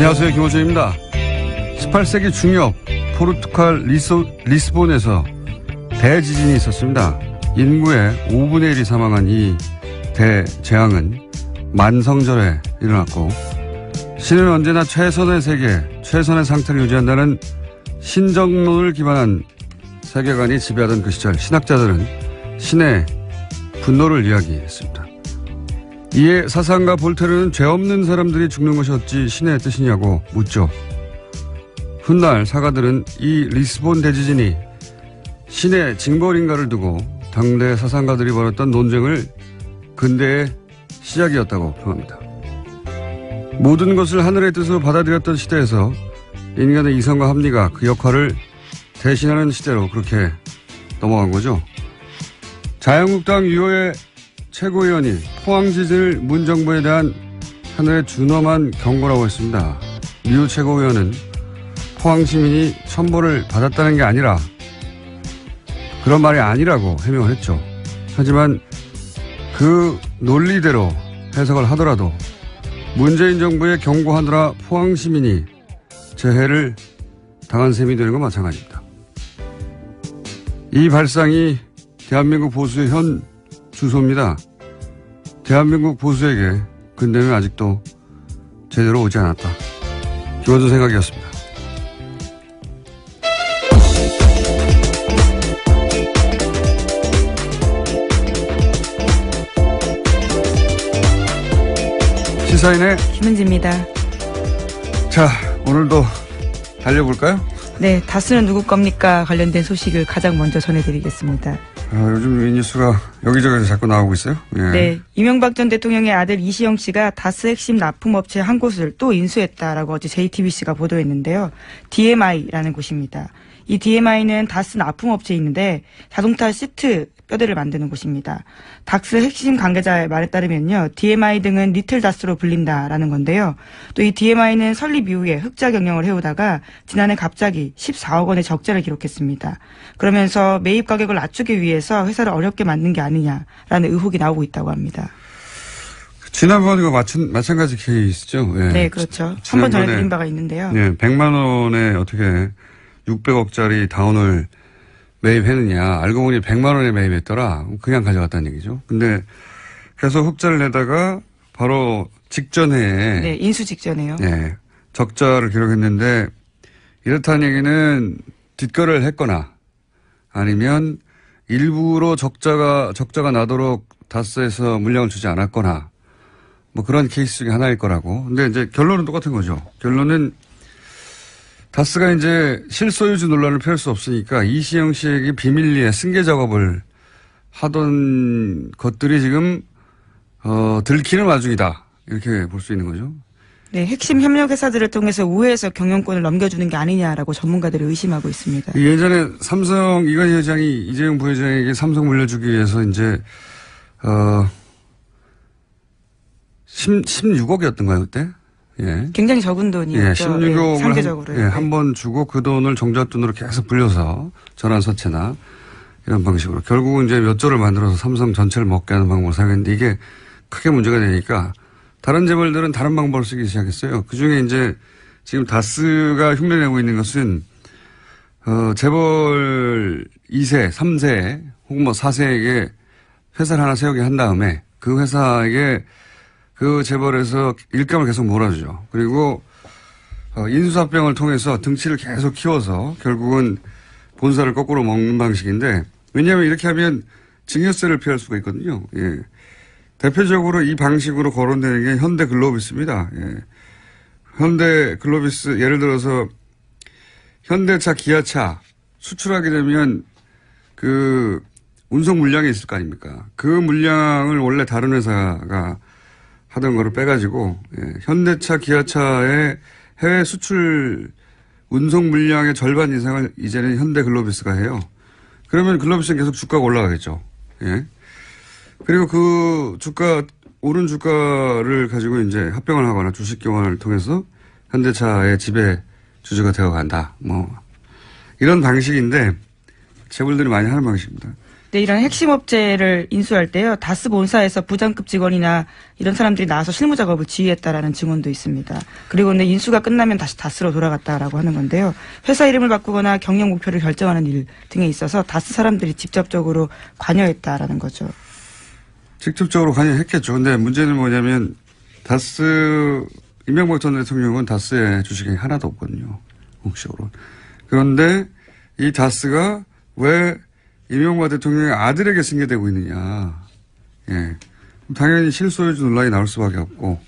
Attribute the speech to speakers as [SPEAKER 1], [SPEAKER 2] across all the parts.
[SPEAKER 1] 안녕하세요. 김호준입니다. 18세기 중엽 포르투갈 리스본에서 대지진이 있었습니다. 인구의 5분의 1이 사망한 이 대재앙은 만성절에 일어났고 신은 언제나 최선의 세계, 최선의 상태를 유지한다는 신정론을 기반한 세계관이 지배하던 그 시절 신학자들은 신의 분노를 이야기했습니다. 이에 사상가 볼테르는 죄 없는 사람들이 죽는 것이 어찌 신의 뜻이냐고 묻죠. 훗날 사가들은 이 리스본 대지진이 신의 징벌인가를 두고 당대 사상가들이 벌였던 논쟁을 근대의 시작이었다고 평합니다. 모든 것을 하늘의 뜻으로 받아들였던 시대에서 인간의 이성과 합리가 그 역할을 대신하는 시대로 그렇게 넘어간 거죠. 자유한국당 유호의 최고위원이 포항지진을 문정부에 대한 하늘의 준엄한 경고라고 했습니다. 류 최고위원은 포항 시민이 천벌을 받았다는 게 아니라 그런 말이 아니라고 해명을 했죠. 하지만 그 논리대로 해석을 하더라도 문재인 정부에 경고하느라 포항 시민이 재해를 당한 셈이 되는 건 마찬가지입니다. 이 발상이 대한민국 보수의 현 주소입니다. 대한민국 보수에게 근대는 아직도 제대로 오지 않았다. 김원준 생각이었습니다. 시사인의
[SPEAKER 2] 김은지입니다.
[SPEAKER 1] 자, 오늘도 달려볼까요?
[SPEAKER 2] 네, 다스는 누구 겁니까? 관련된 소식을 가장 먼저 전해드리겠습니다.
[SPEAKER 1] 요즘 이 뉴스가 여기저기서 자꾸 나오고 있어요. 예.
[SPEAKER 2] 네, 이명박 전 대통령의 아들 이시영 씨가 다스 핵심 납품업체 한 곳을 또 인수했다라고 어제 JTBC가 보도했는데요. DMI라는 곳입니다. 이 DMI는 다스 납품업체인데 자동차 시트 뼈대를 만드는 곳입니다. 다스 핵심 관계자의 말에 따르면요. DMI 등은 리틀 다스로 불린다라는 건데요. 또 이 DMI는 설립 이후에 흑자 경영을 해오다가 지난해 갑자기 14억 원의 적자를 기록했습니다. 그러면서 매입 가격을 낮추기 위해서 회사를 어렵게 만든 게 아니냐라는 의혹이 나오고 있다고 합니다.
[SPEAKER 1] 지난번과 마찬가지 케이스죠. 예.
[SPEAKER 2] 네, 그렇죠. 한번 전해드린 바가 있는데요.
[SPEAKER 1] 네, 100만 원에 어떻게 600억짜리 다운을 매입했느냐. 알고 보니 100만 원에 매입했더라. 그냥 가져갔다는 얘기죠. 근데 계속 흑자를 내다가 바로 직전에.
[SPEAKER 2] 네, 인수 직전에요.
[SPEAKER 1] 네, 적자를 기록했는데 이렇다는 얘기는 뒷거래를 했거나 아니면 일부러 적자가 나도록 다스에서 물량을 주지 않았거나 뭐 그런 케이스 중에 하나일 거라고. 근데 이제 결론은 똑같은 거죠. 결론은 다스가 이제 실소유주 논란을 펼 수 없으니까 이시영 씨에게 비밀리에 승계 작업을 하던 것들이 지금 들키는 와중이다. 이렇게 볼 수 있는 거죠.
[SPEAKER 2] 네, 핵심 협력 회사들을 통해서 우회해서 경영권을 넘겨주는 게 아니냐라고 전문가들이 의심하고 있습니다.
[SPEAKER 1] 예전에 삼성 이건희 회장이 이재용 부회장에게 삼성 물려주기 위해서 이제 16억이었던가요 그때? 예.
[SPEAKER 2] 굉장히 적은 돈이었죠.
[SPEAKER 1] 예, 16억을
[SPEAKER 2] 상대적으로.
[SPEAKER 1] 한 번 주고 그 돈을 종잣돈으로 계속 불려서 전환사채나 이런 방식으로 결국은 이제 몇 조를 만들어서 삼성 전체를 먹게 하는 방법을 사용했는데 이게 크게 문제가 되니까 다른 재벌들은 다른 방법을 쓰기 시작했어요. 그중에 이제 지금 다스가 흉내내고 있는 것은 재벌 2세, 3세 혹은 뭐 4세에게 회사를 하나 세우게 한 다음에 그 회사에게 그 재벌에서 일감을 계속 몰아주죠. 그리고 인수합병을 통해서 등치를 계속 키워서 결국은 본사를 거꾸로 먹는 방식인데 왜냐하면 이렇게 하면 증여세를 피할 수가 있거든요. 예. 대표적으로 이 방식으로 거론되는 게 현대글로비스입니다. 예. 현대글로비스 예를 들어서 현대차, 기아차 수출하게 되면 그 운송 물량이 있을 거 아닙니까? 그 물량을 원래 다른 회사가 하던 거를 빼가지고 현대차, 기아차의 해외 수출 운송 물량의 절반 이상을 이제는 현대글로비스가 해요. 그러면 글로비스는 계속 주가가 올라가겠죠. 예. 그리고 그 오른 주가를 가지고 이제 합병을 하거나 주식 교환을 통해서 현대차의 지배 주주가 되어 간다. 뭐 이런 방식인데 재벌들이 많이 하는 방식입니다.
[SPEAKER 2] 네, 이런 핵심 업체를 인수할 때요, 다스 본사에서 부장급 직원이나 이런 사람들이 나와서 실무 작업을 지휘했다라는 증언도 있습니다. 그리고 근데 인수가 끝나면 다시 다스로 돌아갔다라고 하는 건데요. 회사 이름을 바꾸거나 경영 목표를 결정하는 일 등에 있어서 다스 사람들이 직접적으로 관여했다라는 거죠.
[SPEAKER 1] 직접적으로 관여했겠죠. 근데 문제는 뭐냐면 다스 이명박 전 대통령은 다스의 주식이 하나도 없거든요. 공식적으로. 그런데 이 다스가 왜 이명박 대통령의 아들에게 승계되고 있느냐. 예. 당연히 실소유주 논란이 나올 수밖에 없고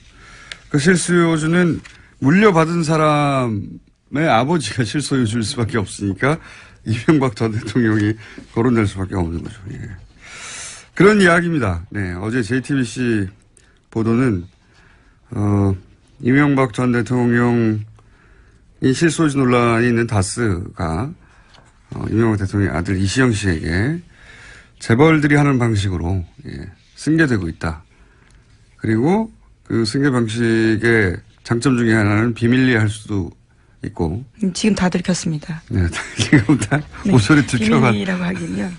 [SPEAKER 1] 그 실소유주는 물려받은 사람의 아버지가 실소유주일 수밖에 없으니까 이명박 전 대통령이 거론될 수밖에 없는 거죠. 예. 그런 이야기입니다. 네. 어제 JTBC 보도는 이명박 전 대통령이 실소유주 논란이 있는 다스가 이명박 대통령의 아들 이시영 씨에게 재벌들이 하는 방식으로 승계되고 있다. 그리고 그 승계 방식의 장점 중에 하나는 비밀리에 할 수도 있고.
[SPEAKER 2] 지금 다 들켰습니다.
[SPEAKER 1] 네, 지금 다 모서리 들켜가.
[SPEAKER 2] 비밀리라고 하긴요.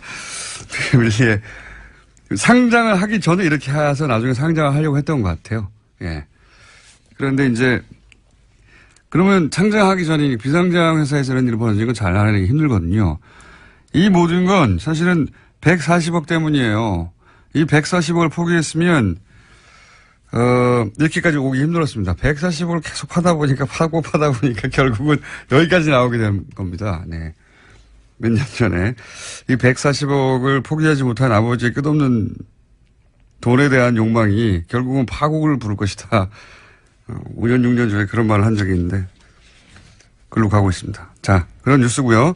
[SPEAKER 1] 비밀리에 상장을 하기 전에 이렇게 해서 나중에 상장을 하려고 했던 것 같아요. 예. 그런데 이제 그러면 상장하기 전에 비상장 회사에서 이런 일이 벌어지는 건 잘 알아내기 힘들거든요. 이 모든 건 사실은 140억 때문이에요. 이 140억을 포기했으면 이렇게까지 오기 힘들었습니다. 140억을 계속 파다 보니까 결국은 여기까지 나오게 된 겁니다. 네. 몇 년 전에 이 140억을 포기하지 못한 아버지의 끝없는 돈에 대한 욕망이 결국은 파국을 부를 것이다. 5년, 6년 전에 그런 말을 한 적이 있는데, 그걸로 가고 있습니다. 자, 그런 뉴스고요.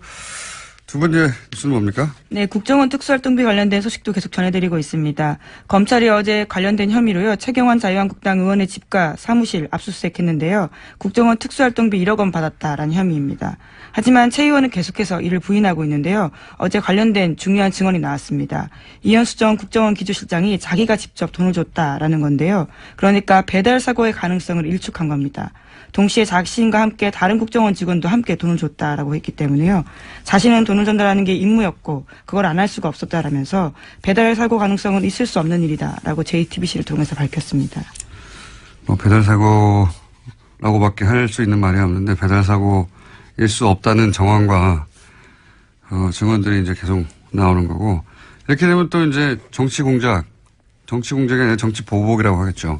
[SPEAKER 1] 두 번째 뉴스는 뭡니까?
[SPEAKER 2] 네, 국정원 특수활동비 관련된 소식도 계속 전해드리고 있습니다. 검찰이 어제 관련된 혐의로요, 최경환 자유한국당 의원의 집과 사무실 압수수색했는데요. 국정원 특수활동비 1억 원 받았다라는 혐의입니다. 하지만 최 의원은 계속해서 이를 부인하고 있는데요. 어제 관련된 중요한 증언이 나왔습니다. 이현수 전 국정원 기조실장이 자기가 직접 돈을 줬다라는 건데요. 그러니까 배달 사고의 가능성을 일축한 겁니다. 동시에 자신과 함께 다른 국정원 직원도 함께 돈을 줬다라고 했기 때문에요. 자신은 돈을 전달하는 게 임무였고 그걸 안 할 수가 없었다라면서 배달 사고 가능성은 있을 수 없는 일이다라고 JTBC를 통해서 밝혔습니다.
[SPEAKER 1] 배달 사고라고밖에 할 수 있는 말이 없는데 배달 사고일 수 없다는 정황과 증언들이 이제 계속 나오는 거고 이렇게 되면 또 이제 정치 공작이 아니라 정치 보복이라고 하겠죠.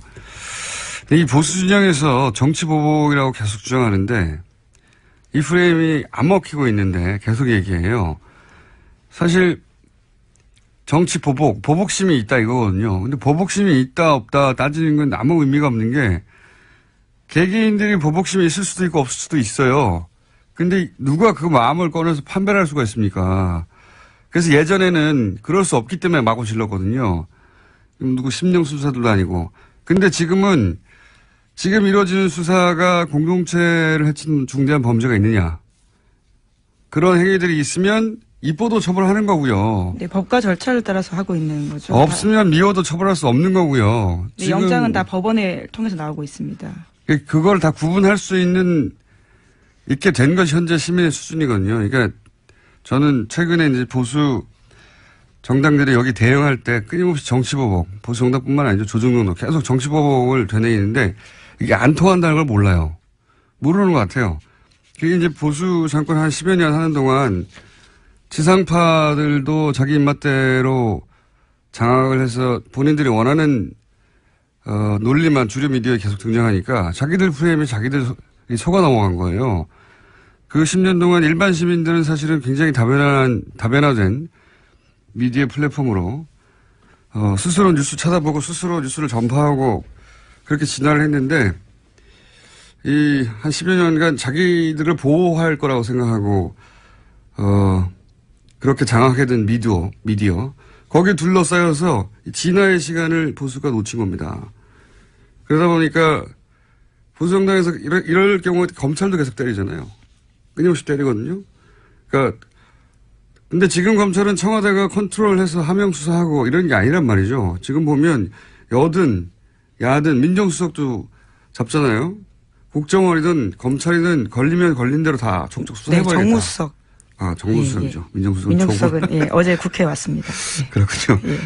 [SPEAKER 1] 이 보수 진영에서 정치 보복이라고 계속 주장하는데 이 프레임이 안 먹히고 있는데 계속 얘기해요. 사실 정치 보복심이 있다 이거거든요. 근데 보복심이 있다 없다 따지는 건 아무 의미가 없는 게 개개인들이 보복심이 있을 수도 있고 없을 수도 있어요. 근데 누가 그 마음을 꺼내서 판별할 수가 있습니까? 그래서 예전에는 그럴 수 없기 때문에 마구 질렀거든요. 누구 심령 수사들도 아니고. 근데 지금 이루어지는 수사가 공동체를 해친 중대한 범죄가 있느냐. 그런 행위들이 있으면 입보도 처벌하는 거고요.
[SPEAKER 2] 네, 법과 절차를 따라서 하고 있는 거죠.
[SPEAKER 1] 없으면 미워도 처벌할 수 없는 거고요.
[SPEAKER 2] 네, 영장은 다 법원에 통해서 나오고 있습니다.
[SPEAKER 1] 그걸 다 구분할 수 있게 된 것이 현재 시민의 수준이거든요. 그러니까 저는 최근에 이제 보수 정당들이 여기 대응할 때 끊임없이 정치보복, 보수 정당뿐만 아니죠. 조정동도 계속 정치보복을 되뇌이는데 이게 안 통한다는 걸 몰라요. 모르는 것 같아요. 그게 이제 보수 정권 한 10여 년 하는 동안 지상파들도 자기 입맛대로 장악을 해서 본인들이 원하는 논리만 주류 미디어에 계속 등장하니까 자기들 프레임에 자기들이 속아 넘어간 거예요. 그 10년 동안 일반 시민들은 사실은 굉장히 다변화된 미디어 플랫폼으로 스스로 뉴스 찾아보고 스스로 뉴스를 전파하고 그렇게 진화를 했는데 이 한 10여 년간 자기들을 보호할 거라고 생각하고 그렇게 장악하게 된 미디어 거기에 둘러싸여서 진화의 시간을 보수가 놓친 겁니다. 그러다 보니까 보수 정당에서 이럴 경우에 검찰도 계속 때리잖아요. 끊임없이 때리거든요. 그러니까 근데 지금 검찰은 청와대가 컨트롤해서 하명 수사하고 이런 게 아니란 말이죠. 지금 보면 여든 야든 민정수석도 잡잖아요. 국정원이든 검찰이든 걸리면 걸린 대로 다 촉촉 수사해버리겠다.
[SPEAKER 2] 네, 정무수석.
[SPEAKER 1] 정무수석이죠.
[SPEAKER 2] 예.
[SPEAKER 1] 민정수석은
[SPEAKER 2] 민정수석은 예, 어제 국회에 왔습니다. 예.
[SPEAKER 1] 그렇군요.
[SPEAKER 2] 예.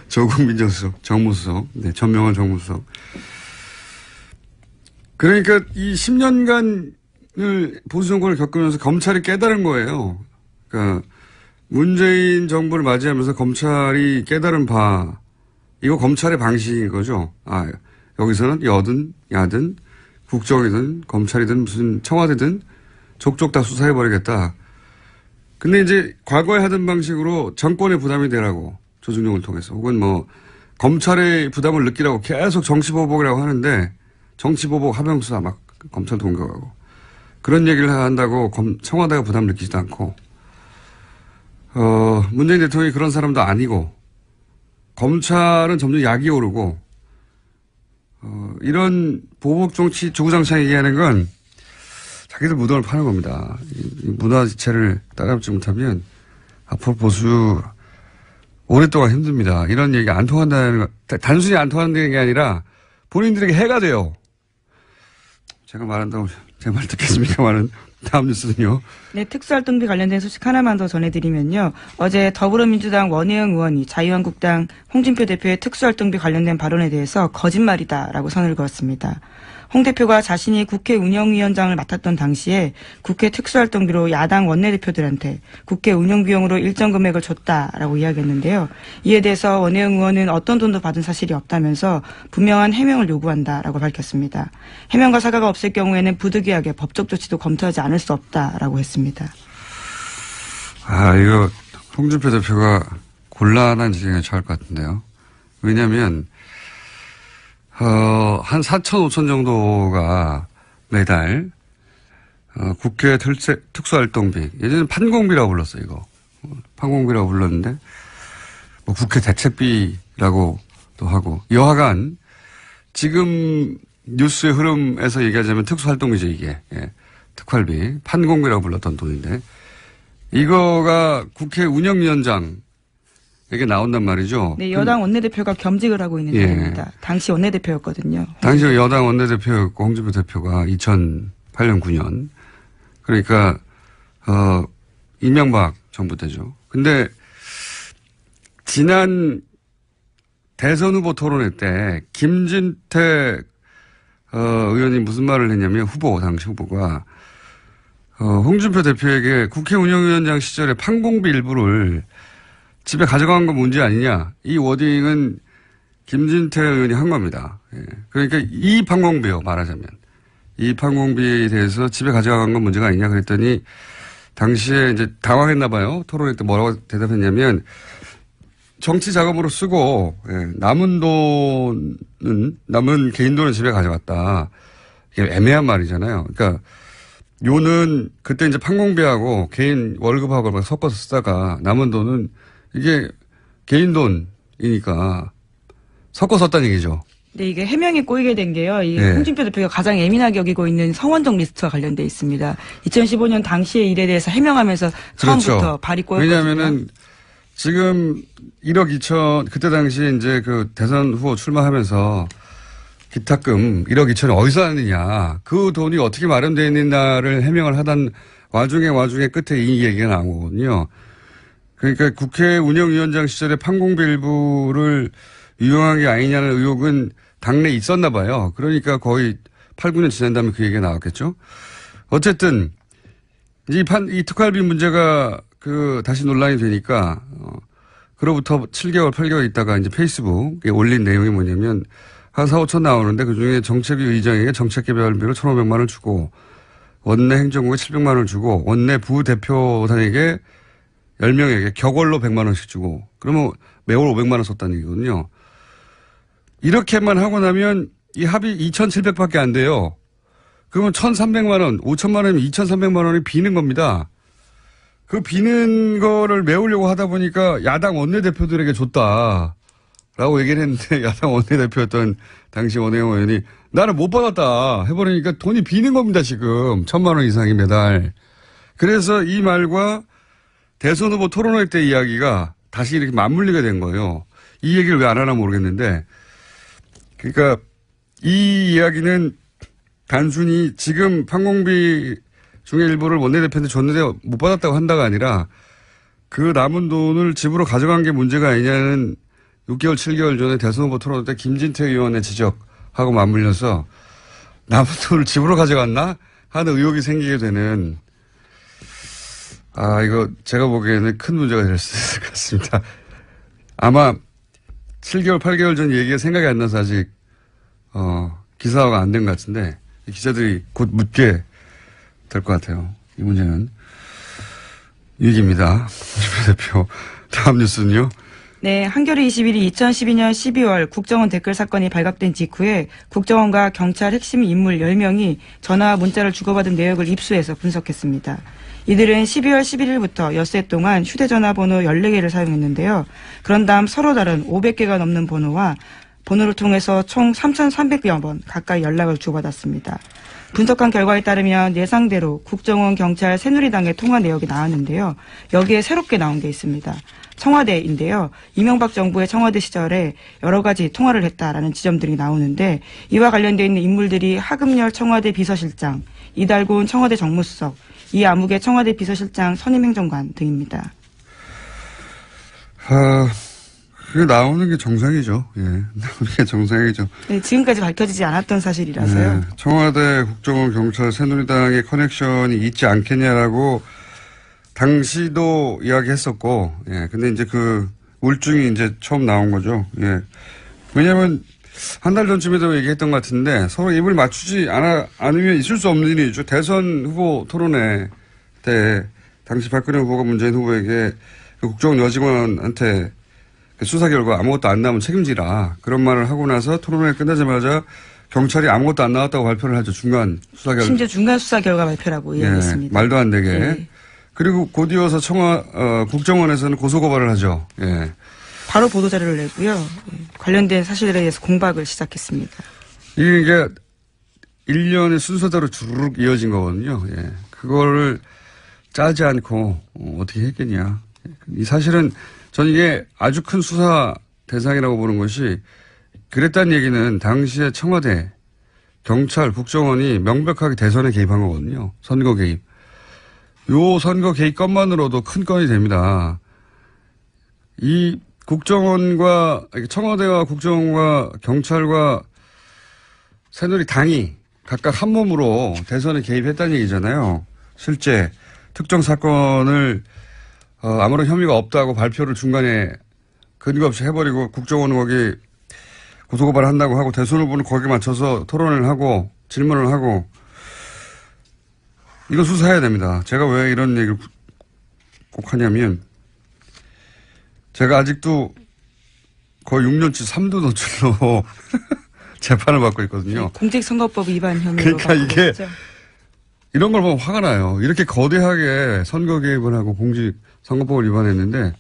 [SPEAKER 1] 조국 민정수석, 정무수석, 네, 전명환 정무수석. 그러니까 이 10년간을 보수 정권을 겪으면서 검찰이 깨달은 거예요. 그러니까 문재인 정부를 맞이하면서 검찰이 깨달은 바, 이거 검찰의 방식인 거죠. 여기서는 여든 야든 국정이든 검찰이든 무슨 청와대든 족족 다 수사해버리겠다. 근데 이제 과거에 하던 방식으로 정권의 부담이 되라고 조중동을 통해서 혹은 뭐 검찰의 부담을 느끼라고 계속 정치보복이라고 하는데 정치보복 하명수사 막 검찰도 공격하고 그런 얘기를 한다고 청와대가 부담 느끼지도 않고 문재인 대통령이 그런 사람도 아니고 검찰은 점점 약이 오르고 이런 보복 정치 주구장창 얘기하는 건 자기들 무덤을 파는 겁니다. 이 문화 지체를 따라잡지 못하면 앞으로 보수 오랫동안 힘듭니다. 이런 얘기 안 통한다는 거, 단순히 안 통한다는 게 아니라 본인들에게 해가 돼요. 제가 말한다고 제 말 듣겠습니까만은 다음 뉴스는요.
[SPEAKER 2] 네, 특수활동비 관련된 소식 하나만 더 전해드리면요. 어제 더불어민주당 원혜영 의원이 자유한국당 홍준표 대표의 특수활동비 관련된 발언에 대해서 거짓말이다라고 선을 그었습니다. 홍 대표가 자신이 국회 운영위원장을 맡았던 당시에 국회 특수활동비로 야당 원내대표들한테 국회 운영비용으로 일정 금액을 줬다라고 이야기했는데요. 이에 대해서 원혜영 의원은 어떤 돈도 받은 사실이 없다면서 분명한 해명을 요구한다라고 밝혔습니다. 해명과 사과가 없을 경우에는 부득이하게 법적 조치도 검토하지 않을 수 없다라고 했습니다.
[SPEAKER 1] 이거 홍준표 대표가 곤란한 지경에 처할 것 같은데요. 왜냐하면 한 4천, 5천 정도가 매달, 국회 특수활동비, 예전에 판공비라고 불렀어요, 이거. 판공비라고 불렀는데, 뭐 국회 대책비라고도 하고, 여하간, 지금 뉴스의 흐름에서 얘기하자면 특수활동비죠, 이게. 예. 특활비, 판공비라고 불렀던 돈인데, 이거가 국회 운영위원장, 이게 나온단 말이죠.
[SPEAKER 2] 네, 여당 원내대표가 겸직을 하고 있는 자리입니다. 당시 원내대표였거든요.
[SPEAKER 1] 당시 여당 원내대표였고 홍준표 대표가 2008년 9년. 그러니까 이명박 정부 때죠. 근데 지난 대선 후보 토론회 때 김진태 의원이 무슨 말을 했냐면 당시 후보가 홍준표 대표에게 국회 운영위원장 시절에 판공비 일부를 집에 가져간 건 문제 아니냐. 이 워딩은 김진태 의원이 한 겁니다. 예. 그러니까 이 판공비요, 말하자면. 이 판공비에 대해서 집에 가져간 건 문제가 아니냐 그랬더니 당시에 이제 당황했나 봐요. 토론회 때 뭐라고 대답했냐면 정치 자금으로 쓰고 남은 개인 돈은 집에 가져갔다. 이게 애매한 말이잖아요. 그러니까 요는 그때 이제 판공비하고 개인 월급하고 막 섞어서 쓰다가 남은 돈은 이게 개인 돈이니까 섞어 썼다는 얘기죠.
[SPEAKER 2] 네, 이게 해명이 꼬이게 된 게요. 이
[SPEAKER 1] 네.
[SPEAKER 2] 홍준표 대표가 가장 예민하게 여기고 있는 성원정 리스트와 관련돼 있습니다. 2015년 당시의 일에 대해서 해명하면서 처음부터
[SPEAKER 1] 그렇죠.
[SPEAKER 2] 발이 꼬였거든요.
[SPEAKER 1] 왜냐하면은 지금 1억 2천 그때 당시에 이제 그 대선 후보 출마하면서 기탁금 1억 2천이 어디서 왔느냐. 그 돈이 어떻게 마련되어 있느냐를 해명을 하던 와중에 끝에 이 얘기가 나오거든요. 그러니까 국회 운영위원장 시절에 판공비 일부를 유용한 게 아니냐는 의혹은 당내에 있었나 봐요. 그러니까 거의 8, 9년 지난 다음에 그 얘기가 나왔겠죠. 어쨌든 이 특활비 문제가 다시 논란이 되니까 그로부터 7개월, 8개월 있다가 이제 페이스북에 올린 내용이 뭐냐면 한 4, 5천 나오는데 그중에 정책위 의장에게 정책개발비로 1,500만 원을 주고 원내 행정국에 700만 원을 주고 원내 부대표단에게 10명에게 격월로 100만 원씩 주고 그러면 매월 500만 원 썼다는 얘기거든요. 이렇게만 하고 나면 이 합이 2,700밖에 안 돼요. 그러면 1,300만 원, 5천만 원이면 2,300만 원이 비는 겁니다. 그 비는 거를 메우려고 하다 보니까 야당 원내대표들에게 줬다라고 얘기를 했는데 야당 원내대표였던 당시 원혜영 의원이 나는 못 받았다 해버리니까 돈이 비는 겁니다 지금. 1,000만 원 이상이 매달. 그래서 이 말과 대선 후보 토론회 때 이야기가 다시 이렇게 맞물리게 된 거예요. 이 얘기를 왜 안 하나 모르겠는데 그러니까 이 이야기는 단순히 지금 판공비 중에 일부를 원내대표한테 줬는데 못 받았다고 한다가 아니라 그 남은 돈을 집으로 가져간 게 문제가 아니냐는 6개월, 7개월 전에 대선 후보 토론 때 김진태 의원의 지적하고 맞물려서 남은 돈을 집으로 가져갔나 하는 의혹이 생기게 되는 이거 제가 보기에는 큰 문제가 될 수 있을 것 같습니다. 아마 7개월, 8개월 전 얘기가 생각이 안 나서 아직 기사화가 안 된 것 같은데 기자들이 곧 묻게 될 것 같아요. 이 문제는. 위기입니다. 대표. 다음 뉴스는요.
[SPEAKER 2] 네, 한겨레 21이 2012년 12월 국정원 댓글 사건이 발각된 직후에 국정원과 경찰 핵심 인물 10명이 전화와 문자를 주고받은 내역을 입수해서 분석했습니다. 이들은 12월 11일부터 엿새 동안 휴대전화 번호 14개를 사용했는데요. 그런 다음 서로 다른 500개가 넘는 번호를 통해서 총 3,300여 번 가까이 연락을 주고받았습니다. 분석한 결과에 따르면 예상대로 국정원, 경찰, 새누리당의 통화 내역이 나왔는데요. 여기에 새롭게 나온 게 있습니다. 청와대인데요. 이명박 정부의 청와대 시절에 여러 가지 통화를 했다라는 지점들이 나오는데 이와 관련되어 있는 인물들이 하금열 청와대 비서실장, 이달곤 청와대 정무수석, 이아무개 청와대 비서실장 선임행정관 등입니다.
[SPEAKER 1] 그게 나오는 게 정상이죠. 예. 나오는 게 정상이죠.
[SPEAKER 2] 네, 지금까지 밝혀지지 않았던 사실이라서요.
[SPEAKER 1] 네, 청와대, 국정원, 경찰, 새누리당의 커넥션이 있지 않겠냐라고 당시도 이야기했었고, 예. 근데 이제 그 울증이 이제 처음 나온 거죠. 예. 왜냐면 한 달 전쯤에도 얘기했던 것 같은데 서로 입을 맞추지 않으면 있을 수 없는 일이죠. 대선 후보 토론회 때 당시 박근혜 후보가 문재인 후보에게 그 국정원 여직원한테 수사 결과 아무것도 안 나오면 책임지라 그런 말을 하고 나서 토론회 끝나자마자 경찰이 아무것도 안 나왔다고 발표를 하죠. 중간 수사 결과.
[SPEAKER 2] 심지어 중간 수사 결과 발표라고 이야기했습니다.
[SPEAKER 1] 말도 안 되게.
[SPEAKER 2] 네.
[SPEAKER 1] 그리고 곧 이어서 국정원에서는 고소고발을 하죠. 예.
[SPEAKER 2] 바로 보도자료를 내고요. 관련된 사실에 대해서 공박을 시작했습니다.
[SPEAKER 1] 이게 1년의 순서대로 주르륵 이어진 거거든요. 예. 그거를 짜지 않고 어떻게 했겠냐. 이 사실은 저는 이게 아주 큰 수사 대상이라고 보는 것이 그랬다는 얘기는 당시에 청와대, 경찰, 국정원이 명백하게 대선에 개입한 거거든요. 선거 개입. 요 선거 개입 건만으로도 큰 건이 됩니다. 이 국정원과 청와대와 국정원과 경찰과 새누리당이 각각 한 몸으로 대선에 개입했다는 얘기잖아요. 실제 특정 사건을 아무런 혐의가 없다고 발표를 중간에 근거 없이 해버리고 국정원은 거기 고소고발을 한다고 하고 대선 후보는 거기에 맞춰서 토론을 하고 질문을 하고 이거 수사해야 됩니다. 제가 왜 이런 얘기를 꼭 하냐면 제가 아직도 거의 6년치 3도 노출로 재판을 받고 있거든요.
[SPEAKER 2] 공직선거법 위반 혐의로
[SPEAKER 1] 그러니까 이게
[SPEAKER 2] 있죠.
[SPEAKER 1] 이런 걸 보면 화가 나요. 이렇게 거대하게 선거 개입을 하고 공직선거법을 위반했는데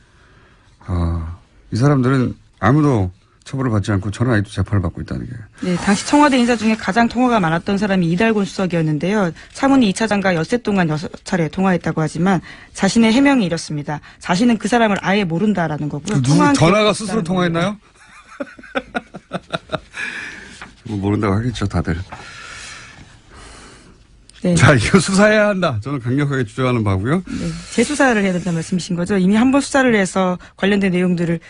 [SPEAKER 1] 이 사람들은 아무도 처벌을 받지 않고 저는 아직도 재판을 받고 있다는 게.
[SPEAKER 2] 네, 당시 청와대 인사 중에 가장 통화가 많았던 사람이 이달곤 수석이었는데요. 차문희 2차장과 엿새 동안 6차례 통화했다고 하지만 자신의 해명이 이렇습니다. 자신은 그 사람을 아예 모른다라는 거고요.
[SPEAKER 1] 전화가 스스로 통화했나요? 뭐 모른다고 하겠죠, 다들.
[SPEAKER 2] 네.
[SPEAKER 1] 자, 이거 수사해야 한다. 저는 강력하게 주장하는 바고요.
[SPEAKER 2] 네, 재수사를 해야 된다는 말씀이신 거죠. 이미 한 번 수사를 해서 관련된 내용들을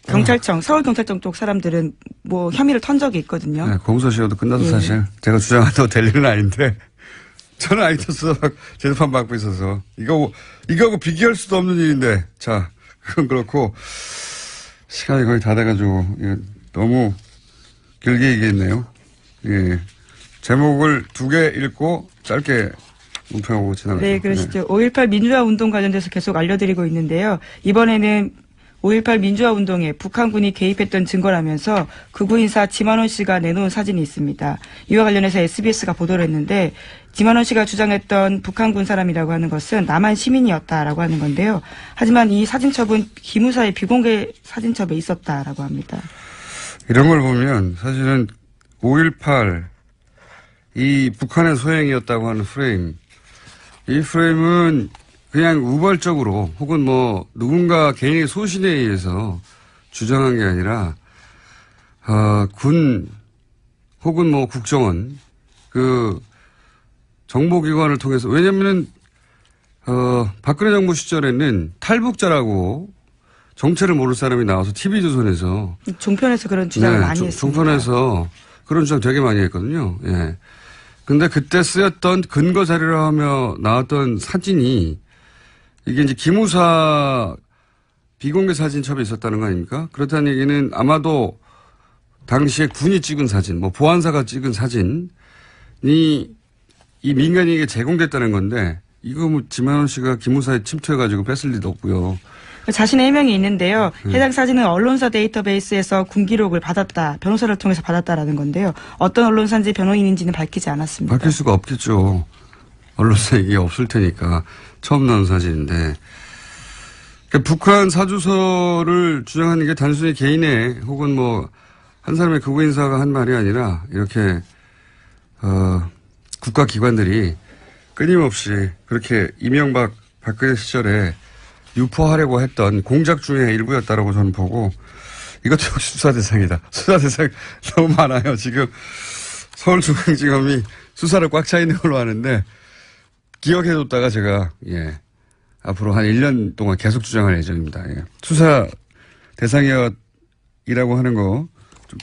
[SPEAKER 2] 경찰청, 서울경찰청 쪽 사람들은 뭐 혐의를 턴 적이 있거든요.
[SPEAKER 1] 네, 공소시효도 끝나서
[SPEAKER 2] 예.
[SPEAKER 1] 사실 제가 주장한다고 될 일은 아닌데 저는 아직도 재판 받고 있어서 이거하고 비교할 수도 없는 일인데 자, 그건 그렇고 시간이 거의 다 돼가지고 너무 길게 얘기했네요. 예. 제목을 2개 읽고 짧게 논평하고 지나가죠.
[SPEAKER 2] 네, 그러시죠. 5.18 민주화 운동 관련돼서 계속 알려드리고 있는데요. 이번에는 5.18 민주화 운동에 북한군이 개입했던 증거라면서 극우 인사 지만원 씨가 내놓은 사진이 있습니다. 이와 관련해서 SBS가 보도를 했는데 지만원 씨가 주장했던 북한군 사람이라고 하는 것은 남한 시민이었다라고 하는 건데요. 하지만 이 사진첩은 기무사의 비공개 사진첩에 있었다라고 합니다.
[SPEAKER 1] 이런 걸 보면 사실은 5.18 이 북한의 소행이었다고 하는 프레임, 이 프레임은 그냥 우발적으로 혹은 뭐 누군가 개인의 소신에 의해서 주장한 게 아니라 군 혹은 뭐 국정원 그 정보기관을 통해서 왜냐면은 박근혜 정부 시절에는 탈북자라고 정체를 모를 사람이 나와서 TV조선에서
[SPEAKER 2] 종편에서 그런 주장을 많이 했습니다.
[SPEAKER 1] 종편에서 그런 주장 되게 많이 했거든요. 예. 근데 그때 쓰였던 근거 자료로 하며 나왔던 사진이 이게 이제 기무사 비공개 사진첩에 있었다는 거 아닙니까? 그렇다는 얘기는 아마도 당시에 군이 찍은 사진, 뭐 보안사가 찍은 사진이 이 민간인에게 제공됐다는 건데 이거 뭐 지만원 씨가 기무사에 침투해가지고 뺐을 리도 없고요.
[SPEAKER 2] 자신의 해명이 있는데요. 해당 사진은 언론사 데이터베이스에서 군 기록을 받았다. 변호사를 통해서 받았다라는 건데요. 어떤 언론사인지 변호인인지는 밝히지 않았습니다.
[SPEAKER 1] 밝힐 수가 없겠죠. 언론사 얘기 없을 테니까 처음 나온 사진인데. 그러니까 북한 사주서를 주장하는 게 단순히 개인의 혹은 뭐 한 사람의 극우 인사가 한 말이 아니라 이렇게 국가기관들이 끊임없이 그렇게 이명박 박근혜 시절에 유포하려고 했던 공작 중의 일부였다라고 저는 보고 이것도 역시 수사 대상이다. 수사 대상 너무 많아요. 지금 서울중앙지검이 수사를 꽉 차 있는 걸로 아는데 기억해뒀다가 제가 앞으로 한 1년 동안 계속 주장할 예정입니다. 예. 수사 대상이라고 하는 거 좀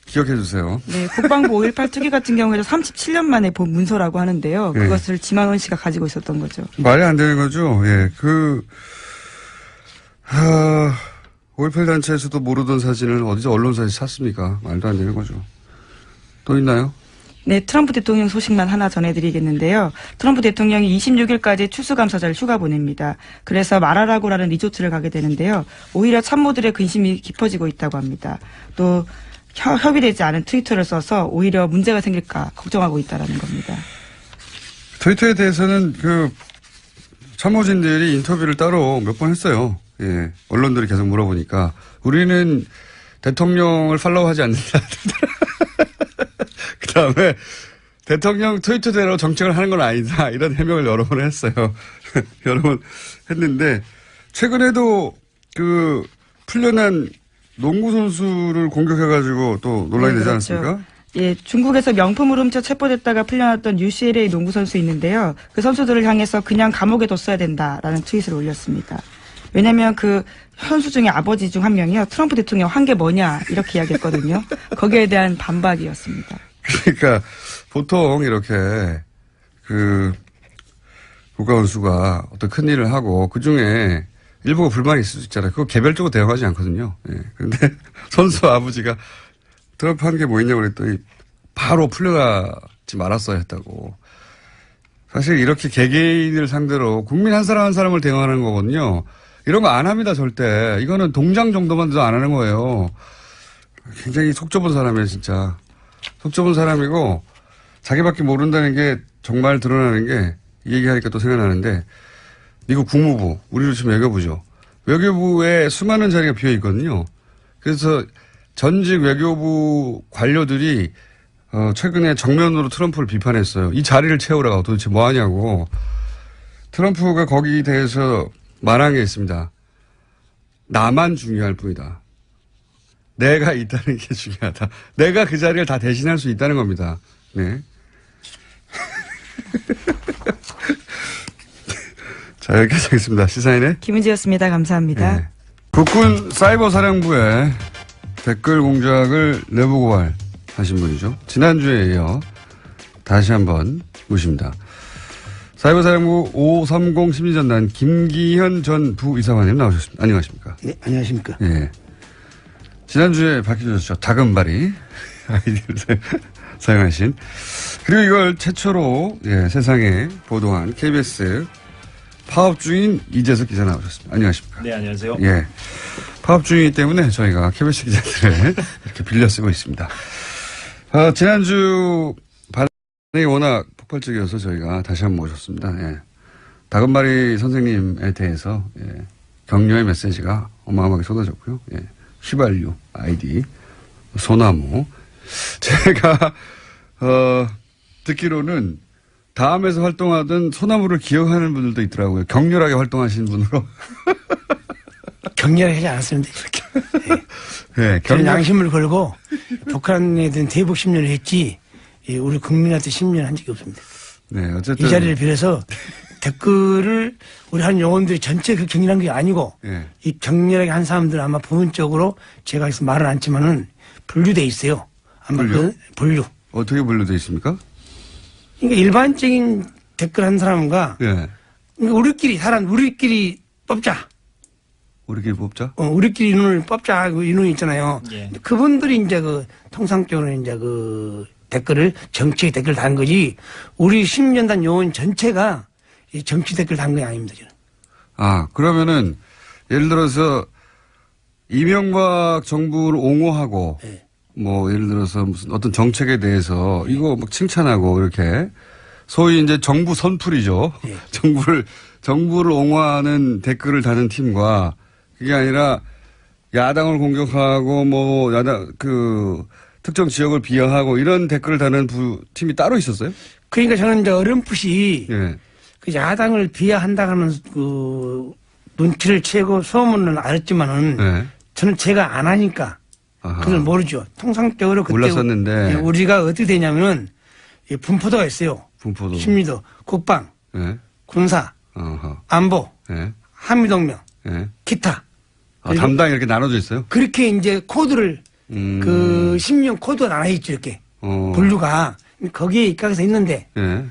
[SPEAKER 1] 기억해 주세요.
[SPEAKER 2] 네, 국방부 5.18 특위 같은 경우에도 37년 만에 본 문서라고 하는데요. 그것을 지만원 씨가 가지고 있었던 거죠.
[SPEAKER 1] 말이 안 되는 거죠. 예, 5.18 단체에서도 모르던 사진을 어디서 언론사에서 샀습니까? 말도 안 되는 거죠. 또 있나요?
[SPEAKER 2] 네, 트럼프 대통령 소식만 하나 전해드리겠는데요. 트럼프 대통령이 26일까지 추수감사절 휴가 보냅니다. 그래서 마라라고라는 리조트를 가게 되는데요. 오히려 참모들의 근심이 깊어지고 있다고 합니다. 또 협의되지 않은 트위터를 써서 오히려 문제가 생길까 걱정하고 있다는 겁니다.
[SPEAKER 1] 트위터에 대해서는 참모진들이 인터뷰를 따로 몇 번 했어요. 예, 언론들이 계속 물어보니까 우리는 대통령을 팔로우하지 않는다. 그다음에 대통령 트위터대로 정책을 하는 건 아니다. 이런 해명을 여러 번 했어요. 여러 번 했는데 최근에도 풀려난 농구 선수를 공격해가지고 또 논란이 되지 않았습니까?
[SPEAKER 2] 예, 중국에서 명품을 훔쳐 체포됐다가 풀려났던 UCLA 농구 선수 있는데요. 그 선수들을 향해서 그냥 감옥에 뒀어야 된다라는 트윗을 올렸습니다. 왜냐하면 선수 중에 아버지 중 한 명이요. 트럼프 대통령 한 게 뭐냐 이렇게 이야기했거든요. 거기에 대한 반박이었습니다.
[SPEAKER 1] 그러니까 보통 이렇게 국가원수가 어떤 큰 일을 하고 그중에 일부가 불만이 있을 수 있잖아요. 그거 개별적으로 대응하지 않거든요. 예. 그런데 선수 아버지가 트럼프 한 게 뭐 있냐고 그랬더니 바로 풀려가지 말았어야 했다고. 사실 이렇게 개개인을 상대로 국민 한 사람 한 사람을 대응하는 거거든요. 이런 거 안 합니다, 절대. 이거는 동장 정도만 돼도 안 하는 거예요. 굉장히 속 좁은 사람이에요, 진짜. 속 좁은 사람이고 자기밖에 모른다는 게 정말 드러나는 게 이 얘기하니까 또 생각나는데 미국 국무부, 우리로 치면 외교부죠. 외교부에 수많은 자리가 비어 있거든요. 그래서 전직 외교부 관료들이 최근에 정면으로 트럼프를 비판했어요. 이 자리를 채우라고 도대체 뭐 하냐고. 트럼프가 거기에 대해서 말한 게 있습니다. 나만 중요할 뿐이다. 내가 있다는 게 중요하다. 내가 그 자리를 다 대신할 수 있다는 겁니다. 네. 자, 여기까지 하겠습니다. 시사인의
[SPEAKER 2] 김은지였습니다. 감사합니다.
[SPEAKER 1] 네. 국군 사이버사령부에 댓글 공작을 내부 고발하신 분이죠. 지난주에 이어 다시 한번 모십니다. 사이버사령부 530 심리전단 김기현 전 부이사관님 나오셨습니다. 안녕하십니까?
[SPEAKER 3] 네, 안녕하십니까?
[SPEAKER 1] 예. 지난주에 밝혀주셨죠. 다금바리 아이디를 사용하신. 그리고 이걸 최초로 세상에 보도한 KBS 파업 중인 이재석 기자 나오셨습니다. 안녕하십니까?
[SPEAKER 4] 네, 안녕하세요.
[SPEAKER 1] 예. 파업 중이기 때문에 저희가 KBS 기자들을 이렇게 빌려 쓰고 있습니다. 지난주 반응이 워낙 폭발적이어서 저희가 다시 한번 모셨습니다. 예. 다금바리 선생님에 대해서 격려의 메시지가 어마어마하게 쏟아졌고요. 예. 휘발유, 아이디, 소나무. 제가, 듣기로는 다음에서 활동하던 소나무를 기억하는 분들도 있더라고요. 격렬하게 활동하시는 분으로.
[SPEAKER 3] 격렬하지 않았습니다.
[SPEAKER 1] 네,
[SPEAKER 3] 저는 양심을 걸고 북한에 대한 대북 심리를 했지 우리 국민한테 심리를 한 적이 없습니다.
[SPEAKER 1] 네, 어쨌든
[SPEAKER 3] 이 자리를 빌어서 댓글을 우리 한 요원들이 전체 그 격렬한 게 아니고
[SPEAKER 1] 예.
[SPEAKER 3] 이 격렬하게 한 사람들은 아마 부분적으로 제가 해서 말을 않지만은 분류돼 있어요. 아마
[SPEAKER 1] 분류?
[SPEAKER 3] 분류.
[SPEAKER 1] 어떻게 분류되어 있습니까?
[SPEAKER 3] 그러니까 일반적인 댓글 한 사람과
[SPEAKER 1] 예.
[SPEAKER 3] 그러니까 우리끼리 뽑자.
[SPEAKER 1] 우리끼리 뽑자?
[SPEAKER 3] 우리끼리 인원을 뽑자. 그 인원이 있잖아요.
[SPEAKER 4] 예.
[SPEAKER 3] 그분들이 이제 그 통상적으로 이제 그 댓글을 정치 댓글 단 거지 우리 10년단 요원 전체가 이 정치 댓글 단 게 아닙니다. 저는.
[SPEAKER 1] 아, 그러면은 예를 들어서 이명박 정부를 옹호하고
[SPEAKER 3] 네.
[SPEAKER 1] 뭐 예를 들어서 무슨 어떤 정책에 대해서 이거 막 칭찬하고 이렇게 소위 이제 정부 선풀이죠.
[SPEAKER 3] 네.
[SPEAKER 1] 정부를 옹호하는 댓글을 다는 팀과 그게 아니라 야당을 공격하고 뭐 야당 특정 지역을 비하하고 이런 댓글을 다는 팀이 따로 있었어요?
[SPEAKER 3] 그러니까 저는 이제 어렴풋이
[SPEAKER 1] 예.
[SPEAKER 3] 그 야당을 비하한다는 그 눈치를 채고 소문을 알았지만은
[SPEAKER 1] 예.
[SPEAKER 3] 저는 제가 안 하니까
[SPEAKER 1] 아하.
[SPEAKER 3] 그걸 모르죠. 통상적으로 그때
[SPEAKER 1] 몰랐었는데.
[SPEAKER 3] 우리가 어떻게 되냐면은 이 분포도가 있어요.
[SPEAKER 1] 분포도.
[SPEAKER 3] 심리도, 국방,
[SPEAKER 1] 예.
[SPEAKER 3] 군사,
[SPEAKER 1] 어허.
[SPEAKER 3] 안보,
[SPEAKER 1] 예.
[SPEAKER 3] 한미동맹,
[SPEAKER 1] 예.
[SPEAKER 3] 기타.
[SPEAKER 1] 아, 담당이 이렇게 나눠져 있어요?
[SPEAKER 3] 그렇게 이제 코드를 그 10년 코드가 나눠 있죠 이렇게 분류가 거기에 입각해서 있는데
[SPEAKER 1] 예.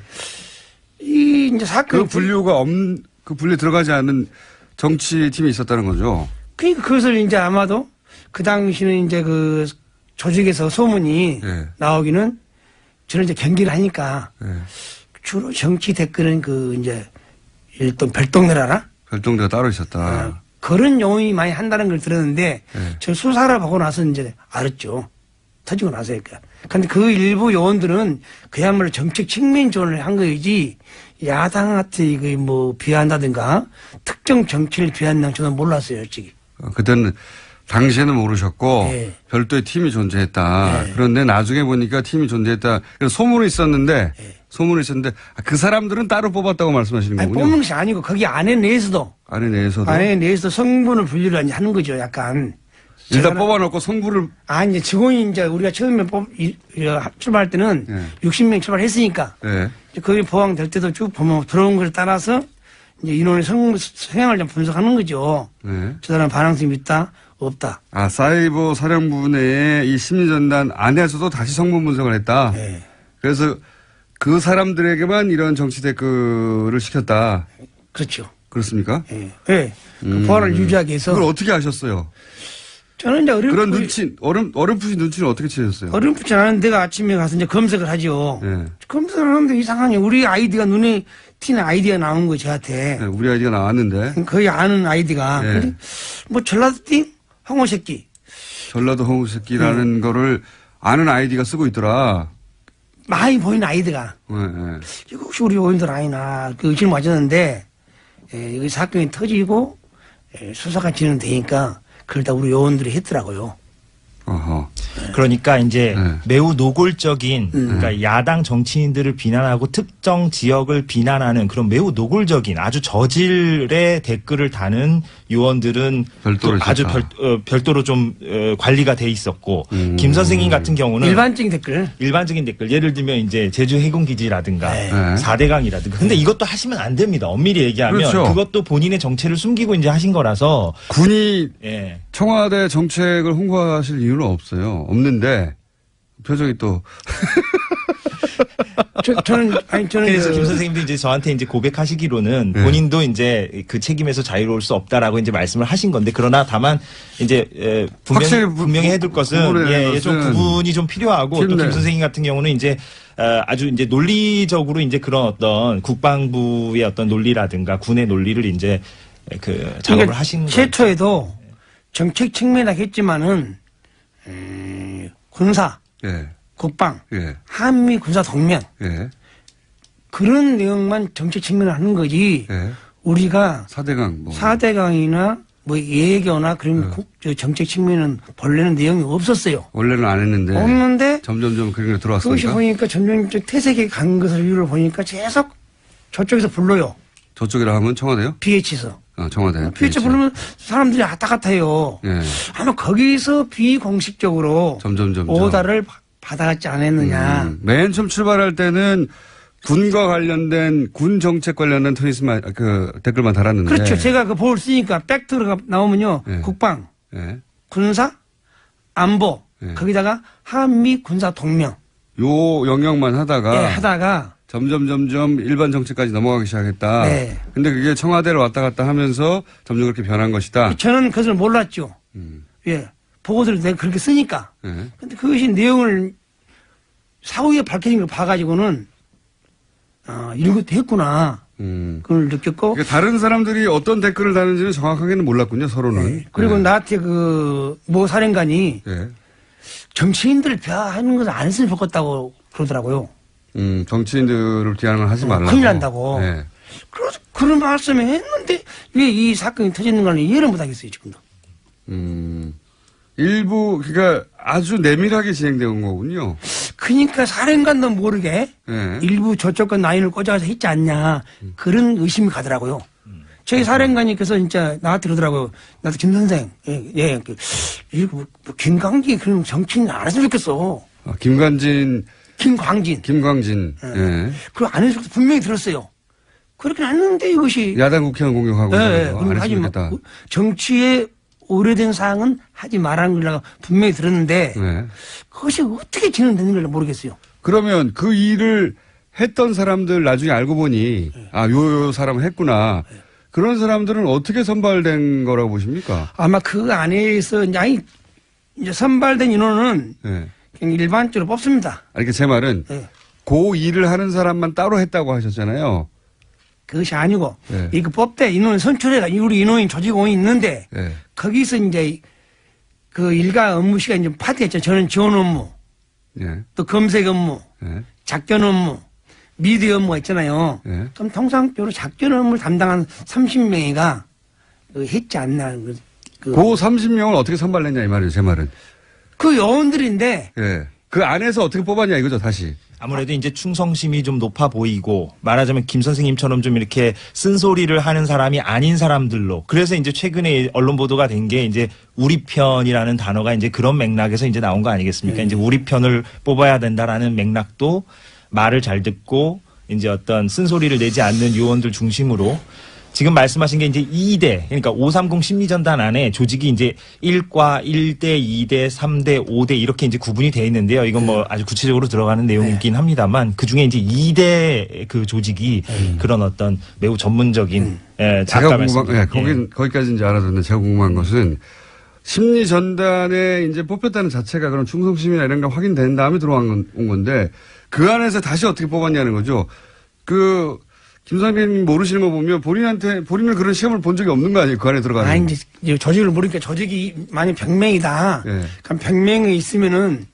[SPEAKER 3] 이 이제 사건
[SPEAKER 1] 그 분류 들어가지 않는 정치팀이 있었다는 거죠.
[SPEAKER 3] 그러니까 그것을 이제 아마도 그 당시는 이제 그 조직에서 소문이
[SPEAKER 1] 예.
[SPEAKER 3] 나오기는 저는 이제 경기를 하니까
[SPEAKER 1] 예.
[SPEAKER 3] 주로 정치 댓글은 그 이제 일단 별똥내라나
[SPEAKER 1] 별동대가 따로 있었다.
[SPEAKER 3] 그런 용이 많이 한다는 걸 들었는데
[SPEAKER 1] 예.
[SPEAKER 3] 저 수사를 하고 나서 이제 알았죠. 터지고 나서니까. 근데 그 일부 요원들은 그야말로 정책 측면 지원을 한 거이지 야당한테 그 뭐 비한다든가 특정 정치를 비한다는 저는 몰랐어요, 솔직히.
[SPEAKER 1] 그때는 당시에는 모르셨고
[SPEAKER 3] 예.
[SPEAKER 1] 별도의 팀이 존재했다.
[SPEAKER 3] 예.
[SPEAKER 1] 그런데 나중에 보니까 팀이 존재했다. 그래서 소문이 있었는데 그 사람들은 따로 뽑았다고 말씀하시는
[SPEAKER 3] 아니,
[SPEAKER 1] 거군요.
[SPEAKER 3] 뽑는 것이 아니고 거기 안에 내에서도
[SPEAKER 1] 안에 내에서도
[SPEAKER 3] 성분을 분류를 이제 하는 거죠, 약간.
[SPEAKER 1] 일단
[SPEAKER 3] 제가
[SPEAKER 1] 뽑아놓고 성부를
[SPEAKER 3] 이제 직원이 이제 우리가 처음에 출발할 때는
[SPEAKER 1] 예.
[SPEAKER 3] 60명 출발했으니까
[SPEAKER 1] 예.
[SPEAKER 3] 거기 보강될 때도 쭉 보면 들어온 걸 따라서 이제 인원의 성향을 좀 분석하는 거죠.
[SPEAKER 1] 예.
[SPEAKER 3] 저 사람 반항성이 있다, 없다.
[SPEAKER 1] 아, 사이버 사령부 내에 이 심리전단 안에서도 다시 성분 분석을 했다.
[SPEAKER 3] 예.
[SPEAKER 1] 그래서 그 사람들에게만 이런 정치 댓글을 시켰다.
[SPEAKER 3] 그렇죠.
[SPEAKER 1] 그렇습니까?
[SPEAKER 3] 예. 예. 그 보안을 유지하기 위해서.
[SPEAKER 1] 그걸 어떻게 아셨어요?
[SPEAKER 3] 저는 이제
[SPEAKER 1] 그런 어렴풋이 눈치를 어떻게 채셨어요?
[SPEAKER 3] 어렴풋지 않은 내가 아침에 가서 이제 검색을 하죠.
[SPEAKER 1] 예.
[SPEAKER 3] 검색을 하는데 이상하게 우리 아이디가 눈에 튀는 아이디가 나온 거예요, 저한테.
[SPEAKER 1] 네, 우리 아이디가 나왔는데.
[SPEAKER 3] 거의 아는 아이디가.
[SPEAKER 1] 예.
[SPEAKER 3] 근데 뭐 전라도띠 황호새끼.
[SPEAKER 1] 전라도 홍새끼라는 거를 아는 아이디가 쓰고 있더라.
[SPEAKER 3] 많이 보이는 아이디가.
[SPEAKER 1] 예, 예.
[SPEAKER 3] 이거 혹시 우리 요원들 아니나 그 의심 맞았는데 이 사건이 터지고 수사가 진행되니까 그걸 다 우리 요원들이 했더라고요.
[SPEAKER 1] 어허.
[SPEAKER 4] 그러니까 이제
[SPEAKER 1] 네.
[SPEAKER 4] 매우 노골적인 그러니까 야당 정치인들을 비난하고 특정 지역을 비난하는 그런 매우 노골적인 아주 저질의 댓글을 다는 요원들은
[SPEAKER 1] 별도로
[SPEAKER 4] 또 아주
[SPEAKER 1] 있었다.
[SPEAKER 4] 별도로 좀 관리가 돼 있었고 김 선생님 같은 경우는
[SPEAKER 3] 일반적인 댓글.
[SPEAKER 4] 일반적인 댓글 예를 들면 이제 제주 해군기지라든가
[SPEAKER 3] 네.
[SPEAKER 4] 4대강이라든가 근데 이것도 하시면 안 됩니다. 엄밀히 얘기하면
[SPEAKER 1] 그렇죠.
[SPEAKER 4] 그것도 본인의 정체를 숨기고 이제 하신 거라서
[SPEAKER 1] 군이
[SPEAKER 4] 예.
[SPEAKER 1] 청와대 정책을 홍보하실 이유는 없어요. 없는데 표정이 또
[SPEAKER 3] 저는
[SPEAKER 4] 그래서 김 선생님도 이제 저한테 이제 고백하시기로는
[SPEAKER 1] 네.
[SPEAKER 4] 본인도 이제 그 책임에서 자유로울 수 없다라고 이제 말씀을 하신 건데 그러나 다만 이제
[SPEAKER 1] 확실히
[SPEAKER 4] 분명히 해둘 것은
[SPEAKER 1] 구분해야
[SPEAKER 4] 좀
[SPEAKER 1] 것은
[SPEAKER 4] 구분이 좀 필요하고 또
[SPEAKER 1] 힘내.
[SPEAKER 4] 김 선생님 같은 경우는 이제 아주 이제 논리적으로 이제 그런 어떤 국방부의 어떤 논리라든가 군의 논리를 이제 그 작업을
[SPEAKER 3] 그러니까
[SPEAKER 4] 하신 거죠.
[SPEAKER 3] 최초에도 정책 측면이라 했지만은 군사,
[SPEAKER 1] 예,
[SPEAKER 3] 국방,
[SPEAKER 1] 예,
[SPEAKER 3] 한미 군사 동맹
[SPEAKER 1] 예,
[SPEAKER 3] 그런 내용만 정책 측면을 하는 거지
[SPEAKER 1] 예.
[SPEAKER 3] 우리가
[SPEAKER 1] 4대강 뭐
[SPEAKER 3] 4대강이나 뭐 예교나 그런 저 정책 측면은 본래는 내용이 없었어요.
[SPEAKER 1] 원래는 안 했는데
[SPEAKER 3] 없는데
[SPEAKER 1] 점점점 그런 게
[SPEAKER 3] 그것이
[SPEAKER 1] 들어왔으니까
[SPEAKER 3] 보니까 점점 퇴색에 간 것을 이유를 보니까 계속 저쪽에서 불러요.
[SPEAKER 1] 저쪽이라 하면 청와대요?
[SPEAKER 3] BH에서.
[SPEAKER 1] 청와대.
[SPEAKER 3] BH 부르면 사람들이 왔다 갔다 해요.
[SPEAKER 1] 예.
[SPEAKER 3] 아마 거기서 비공식적으로
[SPEAKER 1] 점점.
[SPEAKER 3] 오다를 받아갔지 않았느냐.
[SPEAKER 1] 맨 처음 출발할 때는 군과 관련된 군 정책 관련된 댓글만 달았는데.
[SPEAKER 3] 그렇죠. 제가 그 보를 쓰니까 팩트가 나오면요.
[SPEAKER 1] 네.
[SPEAKER 3] 국방,
[SPEAKER 1] 네.
[SPEAKER 3] 군사, 안보,
[SPEAKER 1] 네.
[SPEAKER 3] 거기다가 한미 군사 동맹.
[SPEAKER 1] 요 영역만 하다가.
[SPEAKER 3] 예, 하다가.
[SPEAKER 1] 점점 일반 정책까지 넘어가기 시작했다.
[SPEAKER 3] 네.
[SPEAKER 1] 근데 그게 청와대로 왔다 갔다 하면서 점점 그렇게 변한 것이다.
[SPEAKER 3] 저는 그것을 몰랐죠. 예. 보고서를 내가 그렇게 쓰니까.
[SPEAKER 1] 네.
[SPEAKER 3] 근데 그것이 내용을 사후에 밝혀진 걸 봐가지고는, 이것도 했구나. 그걸 느꼈고.
[SPEAKER 1] 그러니까 다른 사람들이 어떤 댓글을 다는지는 정확하게는 몰랐군요, 서로는.
[SPEAKER 3] 네. 그리고
[SPEAKER 1] 네.
[SPEAKER 3] 나한테 모 사령관이
[SPEAKER 1] 네.
[SPEAKER 3] 정치인들을 비하하는 것을 안 했으면 좋겠다고 그러더라고요.
[SPEAKER 1] 정치인들을 비하는 걸 하지 말라고.
[SPEAKER 3] 큰일 난다고.
[SPEAKER 1] 네.
[SPEAKER 3] 그래서 그런 말씀을 했는데 왜 이 사건이 터지는 걸 이해를 못 하겠어요, 지금도.
[SPEAKER 1] 일부, 그러니까 아주 내밀하게 진행된 거군요.
[SPEAKER 3] 그러니까 사령관도 모르게
[SPEAKER 1] 네.
[SPEAKER 3] 일부 저쪽과 라인을 꽂아서 했지 않냐. 그런 의심이 가더라고요. 저희 사령관이 그래서 진짜 나한테 그러더라고요. 나도 김 선생, 김광진 그런 정치인 안 했으면 좋겠어.
[SPEAKER 1] 김광진.
[SPEAKER 3] 예. 그거 안 해서 분명히 들었어요. 그렇게 안 했는데 이것이.
[SPEAKER 1] 야당 국회의원 공격하고.
[SPEAKER 3] 네,
[SPEAKER 1] 안
[SPEAKER 3] 하지
[SPEAKER 1] 했으면
[SPEAKER 3] 마.
[SPEAKER 1] 좋겠다.
[SPEAKER 3] 정치에 오래된 사항은 하지 말라는 걸 분명히 들었는데.
[SPEAKER 1] 네.
[SPEAKER 3] 그것이 어떻게 진행되는 걸 모르겠어요.
[SPEAKER 1] 그러면 그 일을 했던 사람들 나중에 알고 보니, 요 사람을 했구나. 그런 사람들은 어떻게 선발된 거라고 보십니까?
[SPEAKER 3] 아마 그 안에서, 이제 선발된 인원은
[SPEAKER 1] 네.
[SPEAKER 3] 그냥 일반적으로 뽑습니다.
[SPEAKER 1] 아니, 제 말은,
[SPEAKER 3] 네.
[SPEAKER 1] 그 일을 하는 사람만 따로 했다고 하셨잖아요.
[SPEAKER 3] 그것이 아니고,
[SPEAKER 1] 네.
[SPEAKER 3] 이거 뽑대 인원 선출해가, 우리 인원이 조직원이 있는데,
[SPEAKER 1] 네.
[SPEAKER 3] 거기서 이제 그 일가 업무 시간 좀 파트했죠. 저는 지원 업무,
[SPEAKER 1] 네.
[SPEAKER 3] 또 검색 업무,
[SPEAKER 1] 네.
[SPEAKER 3] 작전 업무, 미디어 업무가 있잖아요.
[SPEAKER 1] 네.
[SPEAKER 3] 그럼 통상적으로 작전 업무를 담당한 30명이가 했지 않나.
[SPEAKER 1] 그 30명을 어떻게 선발했냐 이 말이에요. 제 말은.
[SPEAKER 3] 그 요원들인데.
[SPEAKER 1] 예. 그 안에서 어떻게 뽑았냐 이거죠 다시.
[SPEAKER 4] 아무래도 이제 충성심이 좀 높아 보이고 말하자면 김 선생님처럼 좀 이렇게 쓴소리를 하는 사람이 아닌 사람들로 그래서 이제 최근에 언론 보도가 된 게 이제 우리 편이라는 단어가 이제 그런 맥락에서 이제 나온 거 아니겠습니까? 이제 우리 편을 뽑아야 된다라는 맥락도 말을 잘 듣고 이제 어떤 쓴소리를 내지 않는 요원들 중심으로 지금 말씀하신 게 이제 2대, 그러니까 530 심리전단 안에 조직이 이제 1과 1대, 2대, 3대, 5대 이렇게 이제 구분이 되어 있는데요. 이건 뭐 아주 구체적으로 들어가는 내용이긴 합니다만 그 중에 이제 2대 그 조직이 그런 어떤 매우 전문적인,
[SPEAKER 1] 제가 궁금한, 거기까지 이제 알아듣는데 제가 궁금한 것은 심리전단에 이제 뽑혔다는 자체가 그런 충성심이나 이런 거 확인된 다음에 온 건데 그 안에서 다시 어떻게 뽑았냐는 거죠. 김 선생님 모르시는 거 보면 본인은 그런 시험을 본 적이 없는 거 아니에요? 그 안에 들어가는.
[SPEAKER 3] 이제 조직을 모르니까 조직이 만약 100명이다.
[SPEAKER 1] 네.
[SPEAKER 3] 그럼 100명이 있으면은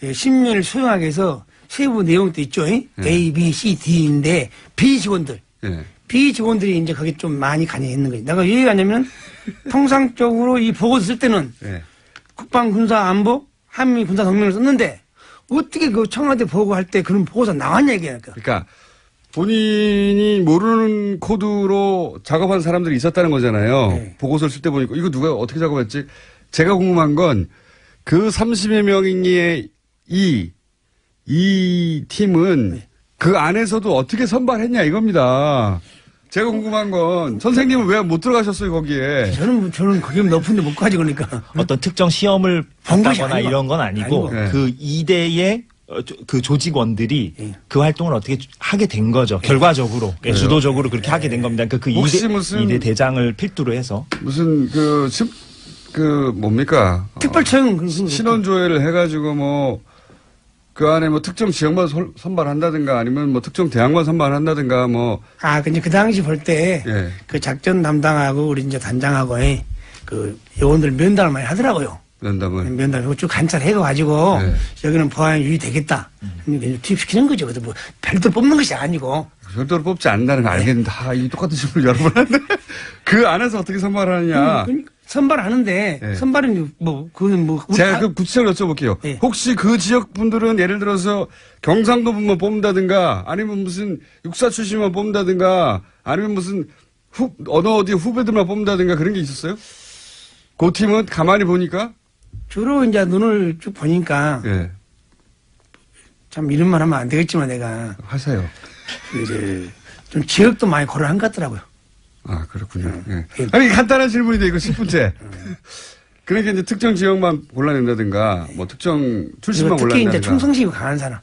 [SPEAKER 3] 10년을 수용하게 해서 세부 내용도 있죠. A, B, C, D인데 B 직원들.
[SPEAKER 1] 네.
[SPEAKER 3] B 직원들이 이제 거기 좀 많이 관여했는 거예요. 내가 왜 얘기하냐면 통상적으로 이 보고서 쓸 때는
[SPEAKER 1] 네.
[SPEAKER 3] 국방, 군사, 안보, 한미 군사 동맹을 썼는데 어떻게 그 청와대 보고할 때 그런 보고서 나왔냐 얘기하니까.
[SPEAKER 1] 그러니까 본인이 모르는 코드로 작업한 사람들이 있었다는 거잖아요.
[SPEAKER 3] 네.
[SPEAKER 1] 보고서를 쓸 때 보니까 이거 누가 어떻게 작업했지? 제가 궁금한 건 그 30여 명의 이 팀은 그 안에서도 어떻게 선발했냐 이겁니다. 제가 궁금한 건 선생님은 왜 못 들어가셨어요 거기에?
[SPEAKER 3] 저는 그게 높은데 못 가지 그러니까.
[SPEAKER 4] 어떤 특정 시험을
[SPEAKER 3] 본 것이
[SPEAKER 4] 봤다거나
[SPEAKER 3] 아니고.
[SPEAKER 4] 이런 건 아니고
[SPEAKER 1] 아니고.
[SPEAKER 4] 그 2대의 그 조직원들이
[SPEAKER 3] 예.
[SPEAKER 4] 그 활동을 어떻게 하게 된 거죠. 결과적으로. 주도적으로 그렇게 하게 된 겁니다. 그
[SPEAKER 1] 혹시
[SPEAKER 4] 2대 대장을 필두로 해서.
[SPEAKER 1] 무슨 뭡니까?
[SPEAKER 3] 특별청
[SPEAKER 1] 신원조회를 해가지고 그 안에 특정 지역만 선발한다든가 아니면 특정 대학만 선발한다든가
[SPEAKER 3] 근데 그 당시 볼 때 그
[SPEAKER 1] 예.
[SPEAKER 3] 작전 담당하고 우리 이제 단장하고 그 요원들 면담을 많이 하더라고요. 면담하고 쭉 관찰해가지고
[SPEAKER 1] 네.
[SPEAKER 3] 여기는 보안이 유리되겠다. 투입시키는 거죠. 그래서 별도로 뽑는 것이 아니고.
[SPEAKER 1] 별도로 뽑지 않는다는 거 알겠는데 이 똑같은 질문을 여러 번 하는데 그 안에서 어떻게 선발하느냐.
[SPEAKER 3] 선발하는데
[SPEAKER 1] 네.
[SPEAKER 3] 선발은
[SPEAKER 1] 제가 구체적으로 여쭤볼게요.
[SPEAKER 3] 네.
[SPEAKER 1] 혹시 그 지역 분들은 예를 들어서 경상도 분만 뽑는다든가 아니면 무슨 육사 출신만 뽑는다든가 아니면 무슨 어디 후배들만 뽑는다든가 그런 게 있었어요? 그 팀은 가만히 보니까
[SPEAKER 3] 주로 이제 눈을 쭉 보니까
[SPEAKER 1] 예.
[SPEAKER 3] 참 이런 말 하면 안 되겠지만 내가
[SPEAKER 1] 하세요.
[SPEAKER 3] 이제 좀 지역도 많이 고려한 것 같더라고요.
[SPEAKER 1] 아, 그렇군요. 예. 아니, 간단한 질문인데, 이거 10분째. 그러니까 이제 특정 지역만 골라낸다든가, 뭐 특정 출신만
[SPEAKER 3] 특히
[SPEAKER 1] 골라낸다든가.
[SPEAKER 3] 이제 충성심이 강한 사람.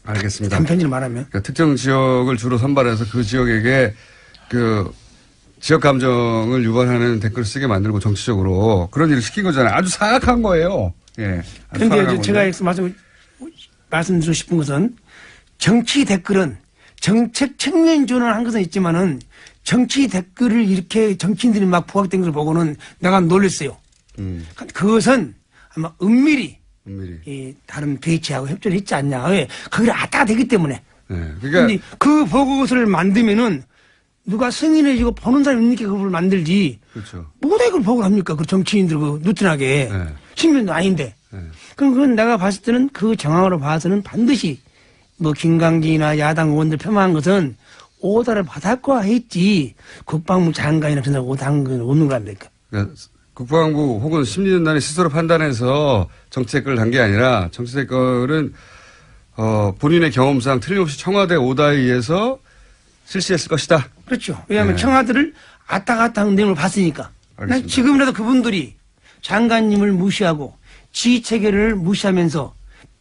[SPEAKER 1] 알겠습니다.
[SPEAKER 3] 단편지를 말하면.
[SPEAKER 1] 그러니까 특정 지역을 주로 선발해서 그 지역에게 그 지역 감정을 유발하는 댓글을 쓰게 만들고 정치적으로 그런 일을 시킨 거잖아요. 아주 사악한 거예요. 예. 아주
[SPEAKER 3] 그런데
[SPEAKER 1] 사악한
[SPEAKER 3] 제가
[SPEAKER 1] 건데.
[SPEAKER 3] 말씀드리고 싶은 것은 정치 댓글은 정책 측면 지원을 한 것은 있지만은 정치 댓글을 이렇게 정치인들이 막 부각된 걸 보고는 내가 놀랐어요. 그것은 아마 은밀히 이 다른 BH하고 협조를 했지 않냐. 왜? 거기를 왔다가 되기 때문에.
[SPEAKER 1] 네.
[SPEAKER 3] 그런데 그 보고서를 만들면은 누가 승인해주고 보는 사람이 있는 게 그걸 만들지.
[SPEAKER 1] 그렇죠.
[SPEAKER 3] 뭐다 이걸 보고를 합니까? 그 정치인들 그 누트나게.
[SPEAKER 1] 네.
[SPEAKER 3] 신변도 아닌데.
[SPEAKER 1] 네.
[SPEAKER 3] 그럼 그건 내가 봤을 때는 그 정황으로 봐서는 반드시 뭐 김강진이나 야당 의원들 폄하한 것은 오다를 받았고 했지 국방부 장관이나 전화 오다한 건 없는 거 아닙니까?
[SPEAKER 1] 그러니까 국방부 혹은 심리전단이 스스로 판단해서 정치 댓글을 단 게 아니라 정치 댓글은 본인의 경험상 틀림없이 청와대 오다에 의해서 실시했을 것이다.
[SPEAKER 3] 그렇죠. 왜냐하면
[SPEAKER 1] 네.
[SPEAKER 3] 청와대를 왔다 갔다 하는 내용을 봤으니까. 난
[SPEAKER 1] 알겠습니다.
[SPEAKER 3] 지금이라도 그분들이 장관님을 무시하고 지휘체계를 무시하면서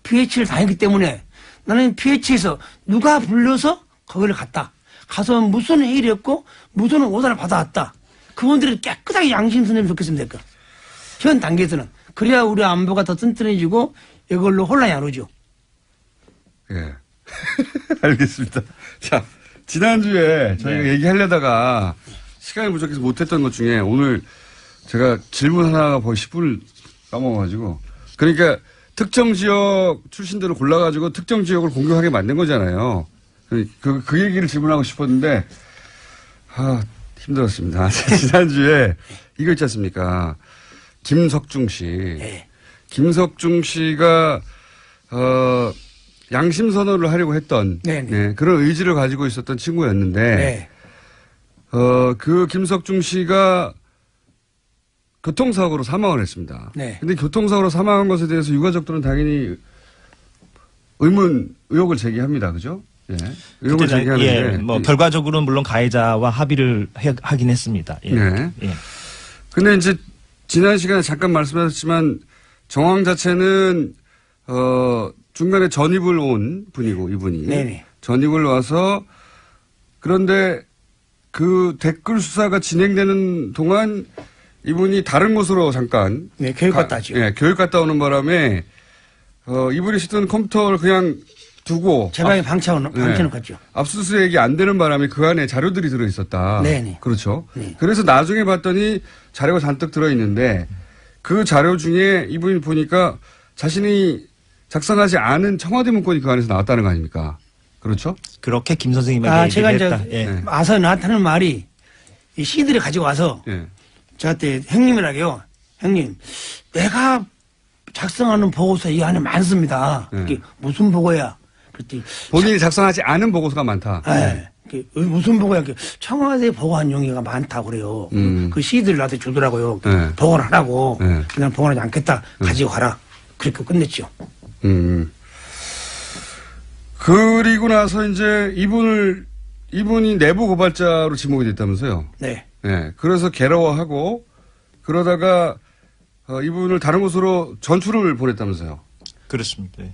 [SPEAKER 3] PH를 다녔기 때문에 나는 PH에서 누가 불러서 거기를 갔다. 가서 무슨 회의를 했고 무슨 오다를 받아왔다. 그분들이 깨끗하게 양심선을 좋겠으면 될까. 현 단계에서는. 그래야 우리 안보가 더 튼튼해지고 이걸로 혼란이 안 오죠.
[SPEAKER 1] 예. 알겠습니다. 자, 지난주에 저희가 얘기하려다가 시간이 부족해서 못했던 것 중에 오늘 제가 질문 하나가 거의 10분을 까먹어가지고. 그러니까 특정 지역 출신들을 골라가지고 특정 지역을 공격하게 만든 거잖아요. 그 얘기를 질문하고 싶었는데, 힘들었습니다. 지난주에 이거 있지 않습니까? 김석중 씨.
[SPEAKER 3] 네.
[SPEAKER 1] 김석중 씨가, 양심 선언을 하려고 했던
[SPEAKER 3] 네네.
[SPEAKER 1] 그런 의지를 가지고 있었던 친구였는데,
[SPEAKER 3] 네.
[SPEAKER 1] 그 김석중 씨가 교통사고로 사망을 했습니다.
[SPEAKER 3] 네.
[SPEAKER 1] 근데 교통사고로 사망한 것에 대해서 유가족들은 당연히 의혹을 제기합니다. 그죠? 예. 의혹을 제기하는데.
[SPEAKER 4] 뭐 결과적으로는 물론 가해자와 합의를 하긴 했습니다. 예.
[SPEAKER 1] 네.
[SPEAKER 4] 예.
[SPEAKER 1] 근데 이제 지난 시간에 잠깐 말씀하셨지만 정황 자체는 중간에 전입을 온 분이고 이분이
[SPEAKER 3] 네네.
[SPEAKER 1] 전입을 와서 그런데 그 댓글 수사가 진행되는 동안 이분이 다른 곳으로 잠깐
[SPEAKER 3] 네, 교육 갔다 왔죠.
[SPEAKER 1] 예, 교육 갔다 오는 바람에 이분이 쓰던 컴퓨터를 그냥 두고
[SPEAKER 3] 제 방에 방치해놓고 갔죠.
[SPEAKER 1] 압수수색이 안 되는 바람에 그 안에 자료들이 들어 있었다.
[SPEAKER 3] 네네.
[SPEAKER 1] 그렇죠.
[SPEAKER 3] 네.
[SPEAKER 1] 그래서 나중에 봤더니 자료가 잔뜩 들어 있는데 그 자료 중에 이분이 보니까 자신이 작성하지 않은 청와대 문건이 그 안에서 나왔다는 거 아닙니까? 그렇죠?
[SPEAKER 4] 그렇게 김 선생님에게
[SPEAKER 3] 제가
[SPEAKER 4] 얘기를
[SPEAKER 3] 이제
[SPEAKER 4] 했다. 예.
[SPEAKER 1] 네.
[SPEAKER 3] 와서 나한테 하는 말이 이 CD를 가지고 와서
[SPEAKER 1] 예.
[SPEAKER 3] 저한테 형님이라고요. 형님, 내가 작성하는 보고서 이 안에 많습니다.
[SPEAKER 1] 네.
[SPEAKER 3] 그게 무슨 보고야? 그랬더니
[SPEAKER 1] 본인이 작성하지 않은 보고서가 많다.
[SPEAKER 3] 그게 무슨 보고야? 그게 청와대 보고한 용의가 많다고 그래요. 그 CD를 나한테 주더라고요.
[SPEAKER 1] 네.
[SPEAKER 3] 보고를 하라고.
[SPEAKER 1] 네.
[SPEAKER 3] 그냥 보고하지 않겠다. 가지고 가라. 그렇게 끝냈죠.
[SPEAKER 1] 그리고 나서 이제 이분이 내부 고발자로 지목이 됐다면서요.
[SPEAKER 3] 네.
[SPEAKER 1] 네. 그래서 괴로워하고 그러다가 이분을 다른 곳으로 전출을 보냈다면서요.
[SPEAKER 4] 그렇습니다. 예.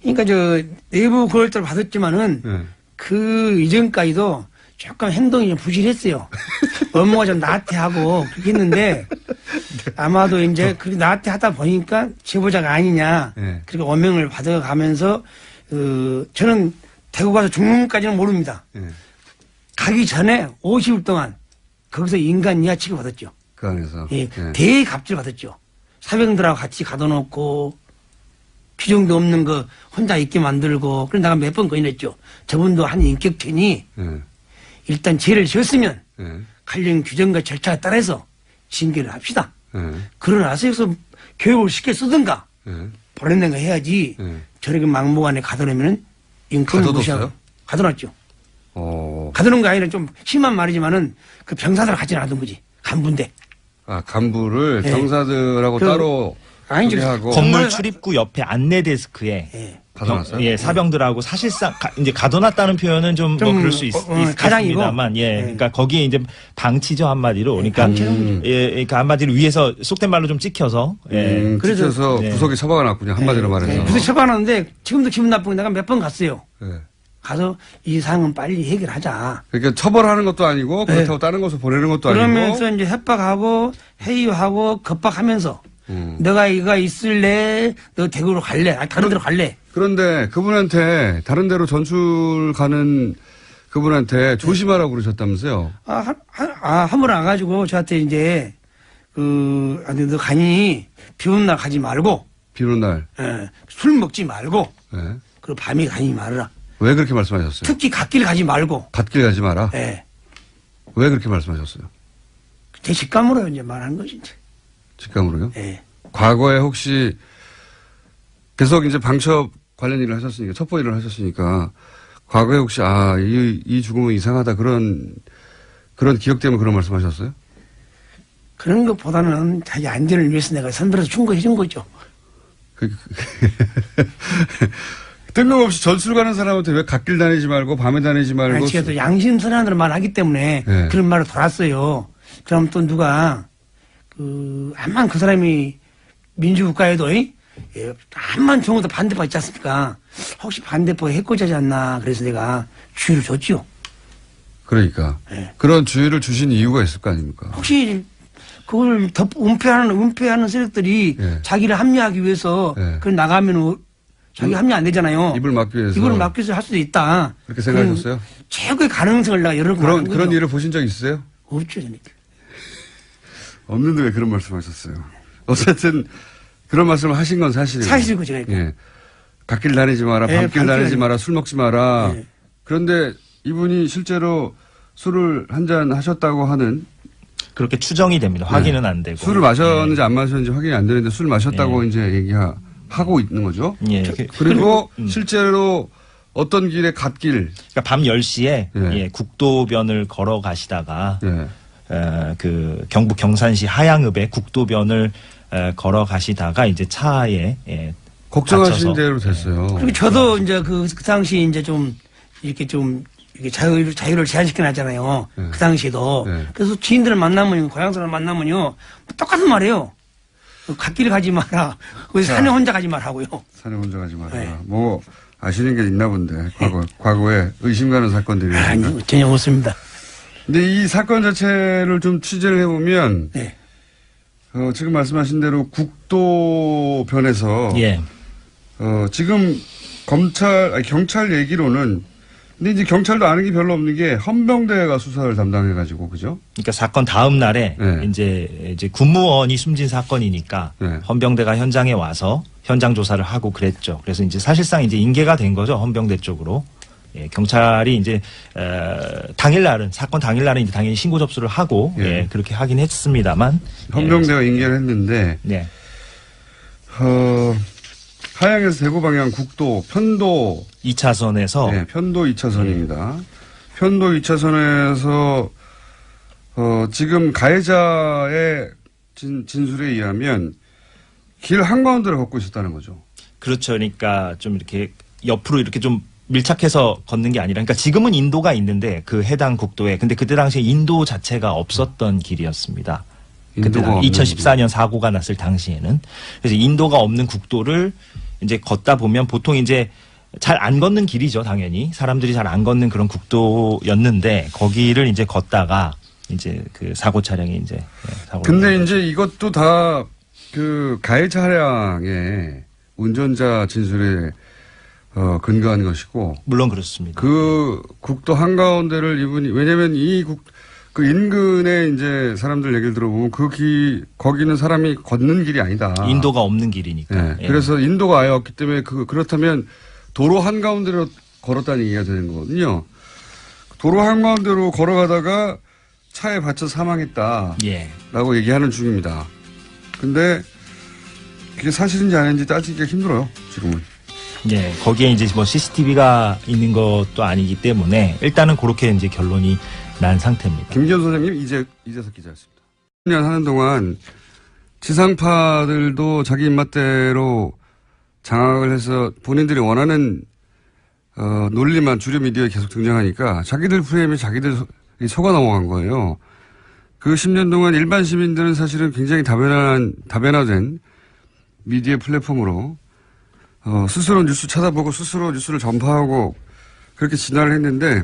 [SPEAKER 3] 그러니까 내부 고발자를 받았지만은
[SPEAKER 1] 네.
[SPEAKER 3] 그 이전까지도 조금 행동이 좀 부실했어요. 업무가 좀 나태하고 그렇게 했는데 아마도 이제 그렇게 나태하다 보니까 제보자가 아니냐.
[SPEAKER 1] 네.
[SPEAKER 3] 그렇게 어명을 받아가면서 저는 대구 가서 중문까지는 모릅니다.
[SPEAKER 1] 네.
[SPEAKER 3] 가기 전에 50일 동안 거기서 인간 이하 취급받았죠.
[SPEAKER 1] 그 안에서.
[SPEAKER 3] 예,
[SPEAKER 1] 네.
[SPEAKER 3] 대갑질 받았죠. 사병들하고 같이 가둬놓고 필요도 없는 거 혼자 있게 만들고 그래서 내가 몇 번 건의했죠. 저분도 한 인격체니
[SPEAKER 1] 네.
[SPEAKER 3] 일단 죄를 지었으면
[SPEAKER 1] 네.
[SPEAKER 3] 관련 규정과 절차에 따라서 징계를 합시다.
[SPEAKER 1] 네.
[SPEAKER 3] 그러나서 여기서 교육을 시켜 쓰든가
[SPEAKER 1] 네.
[SPEAKER 3] 보내는 거 해야지
[SPEAKER 1] 네.
[SPEAKER 3] 저렇게 막무가내 가둬놓으면 인권을
[SPEAKER 1] 가둬뒀어요?
[SPEAKER 3] 무시하고 가둬놨죠.
[SPEAKER 1] 어.
[SPEAKER 3] 가두는 거 아니라 좀 심한 말이지만은 그 병사들 같이 놔둔 거지. 간부인데.
[SPEAKER 1] 간부를
[SPEAKER 3] 네.
[SPEAKER 1] 병사들하고
[SPEAKER 3] 그
[SPEAKER 1] 따로
[SPEAKER 3] 아니죠.
[SPEAKER 1] 소개하고
[SPEAKER 4] 건물 출입구 옆에 안내 데스크에
[SPEAKER 3] 예.
[SPEAKER 1] 가둬놨어요?
[SPEAKER 4] 예, 사병들하고 사실상 이제 가둬놨다는 표현은 좀 뭐 그럴 수
[SPEAKER 3] 가장이고.
[SPEAKER 4] 있겠습니다만, 예, 그러니까 거기에 이제 방치죠 한마디로, 그러니까 예, 그러니까 한마디로 위에서 속된 말로 좀 찍혀서, 예,
[SPEAKER 3] 그래서-
[SPEAKER 1] 그래서
[SPEAKER 4] 네.
[SPEAKER 1] 구석에 처박아 놨군요. 한마디로 말해서.
[SPEAKER 3] 그래서 처방하는데 지금도 기분 나쁘게 내가 몇 번 갔어요.
[SPEAKER 1] 네.
[SPEAKER 3] 가서 이 사항은 빨리 해결하자.
[SPEAKER 1] 그러니까 처벌하는 것도 아니고 그렇다고 다른 곳으로 보내는 것도
[SPEAKER 3] 그러면서
[SPEAKER 1] 아니고.
[SPEAKER 3] 이제 협박하고 회의하고 겁박하면서
[SPEAKER 1] 음.
[SPEAKER 3] 너가 이거 있을래? 너 대구로 갈래? 아니, 다른 데로 갈래?
[SPEAKER 1] 그런데 그분한테 다른 데로 전출 가는 그분한테 조심하라고 그러셨다면서요.
[SPEAKER 3] 한 번 와가지고 저한테 이제 아니 너 가니 비 오는 날 가지 말고
[SPEAKER 1] 비 오는 날.
[SPEAKER 3] 술 먹지 말고
[SPEAKER 1] 네.
[SPEAKER 3] 그리고 밤에 가지 말아라.
[SPEAKER 1] 왜 그렇게 말씀하셨어요?
[SPEAKER 3] 특히 갓길 가지 말고.
[SPEAKER 1] 갓길 가지 마라.
[SPEAKER 3] 예.
[SPEAKER 1] 왜 그렇게 말씀하셨어요?
[SPEAKER 3] 제 직감으로 이제 말하는 거지. 이제.
[SPEAKER 1] 직감으로요?
[SPEAKER 3] 예.
[SPEAKER 1] 과거에 혹시 계속 이제 방첩 관련 일을 하셨으니까, 첩보 일을 하셨으니까, 과거에 혹시, 이 죽음은 이상하다, 그런 기억 때문에 그런 말씀 하셨어요?
[SPEAKER 3] 그런 것보다는 자기 안전을 위해서 내가 선별해서 충고해 준 거죠.
[SPEAKER 1] 뜬금없이 전술 가는 사람한테 왜 갓길 다니지 말고, 밤에 다니지 말고.
[SPEAKER 3] 아니, 제가 또 양심선언으로 말하기 때문에
[SPEAKER 1] 네.
[SPEAKER 3] 그런 말을 돌았어요. 그럼 또 누가, 암만 그 사람이 민주국가에도, 암만 좋은 것도 반대파 있지 않습니까? 혹시 반대파 해코지하지 않나. 그래서 내가 주의를 줬죠.
[SPEAKER 1] 그러니까.
[SPEAKER 3] 네.
[SPEAKER 1] 그런 주의를 주신 이유가 있을 거 아닙니까?
[SPEAKER 3] 혹시 그걸 은폐하는 세력들이
[SPEAKER 1] 네.
[SPEAKER 3] 자기를 합리하기 위해서
[SPEAKER 1] 네.
[SPEAKER 3] 그걸 나가면 자기 합리 안 되잖아요.
[SPEAKER 1] 입을 막기 위해서.
[SPEAKER 3] 이걸 막기 위해서 할 수도 있다.
[SPEAKER 1] 그렇게 생각하셨어요?
[SPEAKER 3] 최고의 가능성을 내가 여러 번 말한 거죠.
[SPEAKER 1] 그런 일을 보신 적 있으세요?
[SPEAKER 3] 없죠, 저는.
[SPEAKER 1] 없는데 왜 그런 말씀 하셨어요? 어쨌든, 그런 말씀을 하신 건 사실이에요.
[SPEAKER 3] 사실이고 제가 이거.
[SPEAKER 1] 예. 갓길 다니지 마라,
[SPEAKER 3] 예,
[SPEAKER 1] 밤길
[SPEAKER 3] 밤길
[SPEAKER 1] 다니지
[SPEAKER 3] 다니지
[SPEAKER 1] 마라, 술 먹지 마라.
[SPEAKER 3] 예.
[SPEAKER 1] 그런데 이분이 실제로 술을 한 잔 하셨다고 하는,
[SPEAKER 4] 그렇게 추정이 됩니다. 확인은 안 되고.
[SPEAKER 1] 술을 마셨는지 안 마셨는지 확인이 안 되는데 술 마셨다고 이제 얘기하고 있는 거죠.
[SPEAKER 4] 예.
[SPEAKER 1] 그리고 실제로 어떤 길에 갓길,
[SPEAKER 4] 그러니까 밤 10시에
[SPEAKER 1] 예.
[SPEAKER 4] 예, 국도변을 걸어 가시다가
[SPEAKER 1] 예.
[SPEAKER 4] 그 경북 경산시 하양읍의 국도변을 걸어 가시다가 이제 차에
[SPEAKER 1] 걱정하신
[SPEAKER 4] 갇혀서.
[SPEAKER 1] 대로 됐어요.
[SPEAKER 3] 그리고 저도 이제 그 당시 이제 좀 이렇게 자유를 제한시켜 놨잖아요.
[SPEAKER 1] 네.
[SPEAKER 3] 그 당시에도.
[SPEAKER 1] 네.
[SPEAKER 3] 그래서 지인들을 만나면, 고향 사람 만나면요. 똑같은 말이에요. 갓길 가지 마라. 산에 혼자 가지 말라고요.
[SPEAKER 1] 산에 혼자 가지 마라.
[SPEAKER 3] 네.
[SPEAKER 1] 뭐 아시는 게 있나 본데 과거에 의심 가는 사건들이.
[SPEAKER 3] 아니, 전혀 없습니다.
[SPEAKER 1] 근데 이 사건 자체를 좀 취재를 해보면
[SPEAKER 3] 네.
[SPEAKER 1] 지금 말씀하신 대로 국도변에서
[SPEAKER 4] 예.
[SPEAKER 1] 지금 경찰 얘기로는 근데 이제 경찰도 아는 게 별로 없는 게 헌병대가 수사를 담당해가지고 그죠?
[SPEAKER 4] 그러니까 사건 다음 날에
[SPEAKER 1] 네.
[SPEAKER 4] 이제 군무원이 숨진 사건이니까
[SPEAKER 1] 네.
[SPEAKER 4] 헌병대가 현장에 와서 현장 조사를 하고 그랬죠. 그래서 이제 사실상 이제 인계가 된 거죠. 헌병대 쪽으로. 예, 경찰이 이제 당일날은 사건 당일날은 이제 당연히 신고 접수를 하고
[SPEAKER 1] 예.
[SPEAKER 4] 예, 그렇게 하긴 했습니다만
[SPEAKER 1] 헌병대가 인계를 했는데
[SPEAKER 4] 네.
[SPEAKER 1] 하양에서 대구 방향 국도 편도
[SPEAKER 4] 2차선에서
[SPEAKER 1] 네, 편도 2차선입니다. 편도 2차선에서 지금 가해자의 진술에 의하면 길 한가운데를 걷고 있었다는 거죠.
[SPEAKER 4] 그렇죠. 그러니까 좀 이렇게 옆으로 이렇게 좀 밀착해서 걷는 게 아니라 그러니까 지금은 인도가 있는데 그 해당 국도에 근데 그때 당시에 인도 자체가 없었던 길이었습니다. 그때
[SPEAKER 1] 인도가 없는
[SPEAKER 4] 2014년 사고가 났을 당시에는 그래서 인도가 없는 국도를 이제 걷다 보면 보통 이제 잘 안 걷는 길이죠, 당연히. 사람들이 잘 안 걷는 그런 국도였는데 거기를 이제 걷다가 이제 그 사고 차량이 이제 사고를
[SPEAKER 1] 근데 이제 이것도 다 그 가해 차량의 운전자 진술에 근거한 것이고
[SPEAKER 4] 물론 그렇습니다.
[SPEAKER 1] 그 국도 한가운데를 이분이 왜냐면 그 인근에 이제 사람들 얘기를 들어보면 거기는 사람이 걷는 길이 아니다.
[SPEAKER 4] 인도가 없는 길이니까.
[SPEAKER 1] 네.
[SPEAKER 4] 예.
[SPEAKER 1] 그래서 인도가 아예 없기 때문에 그렇다면 도로 한가운데로 걸었다는 얘기가 되는 거거든요. 도로 한가운데로 걸어가다가 차에 받쳐 사망했다.
[SPEAKER 4] 예.
[SPEAKER 1] 라고 얘기하는 중입니다. 근데 그게 사실인지 아닌지 따지기가 힘들어요. 지금은.
[SPEAKER 4] 예, 거기에 이제 뭐 CCTV가 있는 것도 아니기 때문에 일단은 그렇게 이제 결론이 난 상태입니다.
[SPEAKER 1] 김기현 소장님, 이재석 기자였습니다. 10년 하는 동안 지상파들도 자기 입맛대로 장악을 해서 본인들이 원하는 논리만 주류 미디어에 계속 등장하니까 자기들 프레임에 자기들이 속아 넘어간 거예요. 그 10년 동안 일반 시민들은 사실은 굉장히 다변화된 미디어 플랫폼으로 스스로 뉴스 찾아보고 스스로 뉴스를 전파하고 그렇게 진화를 했는데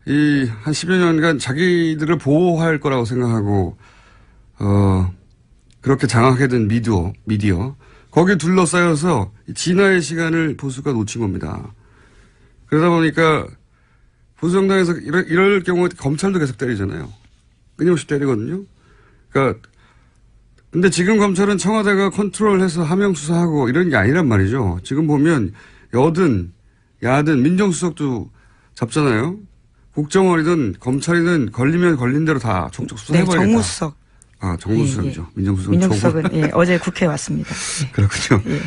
[SPEAKER 1] 이 한 10여 년간 자기들을 보호할 거라고 생각하고 그렇게 장악해둔 미디어 거기에 둘러싸여서 진화의 시간을 보수가 놓친 겁니다. 그러다 보니까 보수 정당에서 이럴 경우에 검찰도 계속 때리잖아요. 끊임없이 때리거든요. 그러니까 근데 지금 검찰은 청와대가 컨트롤해서 하명 수사하고 이런 게 아니란 말이죠. 지금 보면 여든 야든 민정수석도 잡잖아요. 국정원이든 검찰이든 걸리면 걸린 대로 다 족족 수사해버리겠다.
[SPEAKER 2] 네, 정무수석.
[SPEAKER 1] 아, 정무수석이죠.
[SPEAKER 2] 예, 예.
[SPEAKER 1] 민정수석은
[SPEAKER 2] 민정수석은 예, 어제 국회에 왔습니다. 예.
[SPEAKER 1] 그렇군요.
[SPEAKER 2] 예.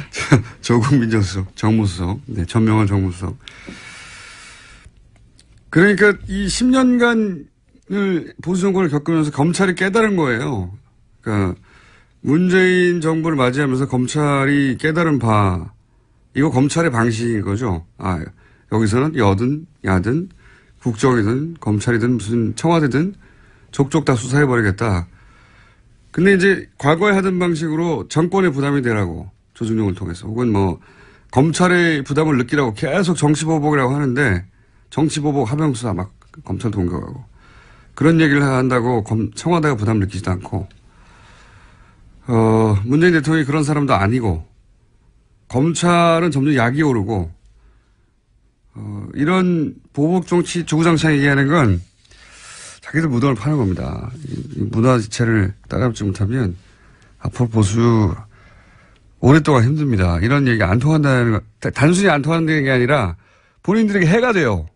[SPEAKER 1] 조국 민정수석, 정무수석, 네, 전명환 정무수석. 그러니까 이 10년간을 보수 정권을 겪으면서 검찰이 깨달은 거예요. 그러니까 문재인 정부를 맞이하면서 검찰이 깨달은 바, 이거 검찰의 방식인 거죠. 아, 여기서는 여든 야든 국정이든 검찰이든 무슨 청와대든 족족 다 수사해버리겠다. 근데 이제 과거에 하던 방식으로 정권의 부담이 되라고 조중용을 통해서 혹은 뭐 검찰의 부담을 느끼라고 계속 정치보복이라고 하는데 정치보복 하명수사 막 검찰도 공격하고 그런 얘기를 한다고 청와대가 부담을 느끼지도 않고 문재인 대통령이 그런 사람도 아니고 검찰은 점점 약이 오르고 이런 보복 정치 주구장창 얘기하는 건 자기들 무덤을 파는 겁니다. 이 문화 지체를 따라잡지 못하면 앞으로 보수 오랫동안 힘듭니다. 이런 얘기 안 통한다는 거, 단순히 안 통한다는 게 아니라 본인들에게 해가 돼요.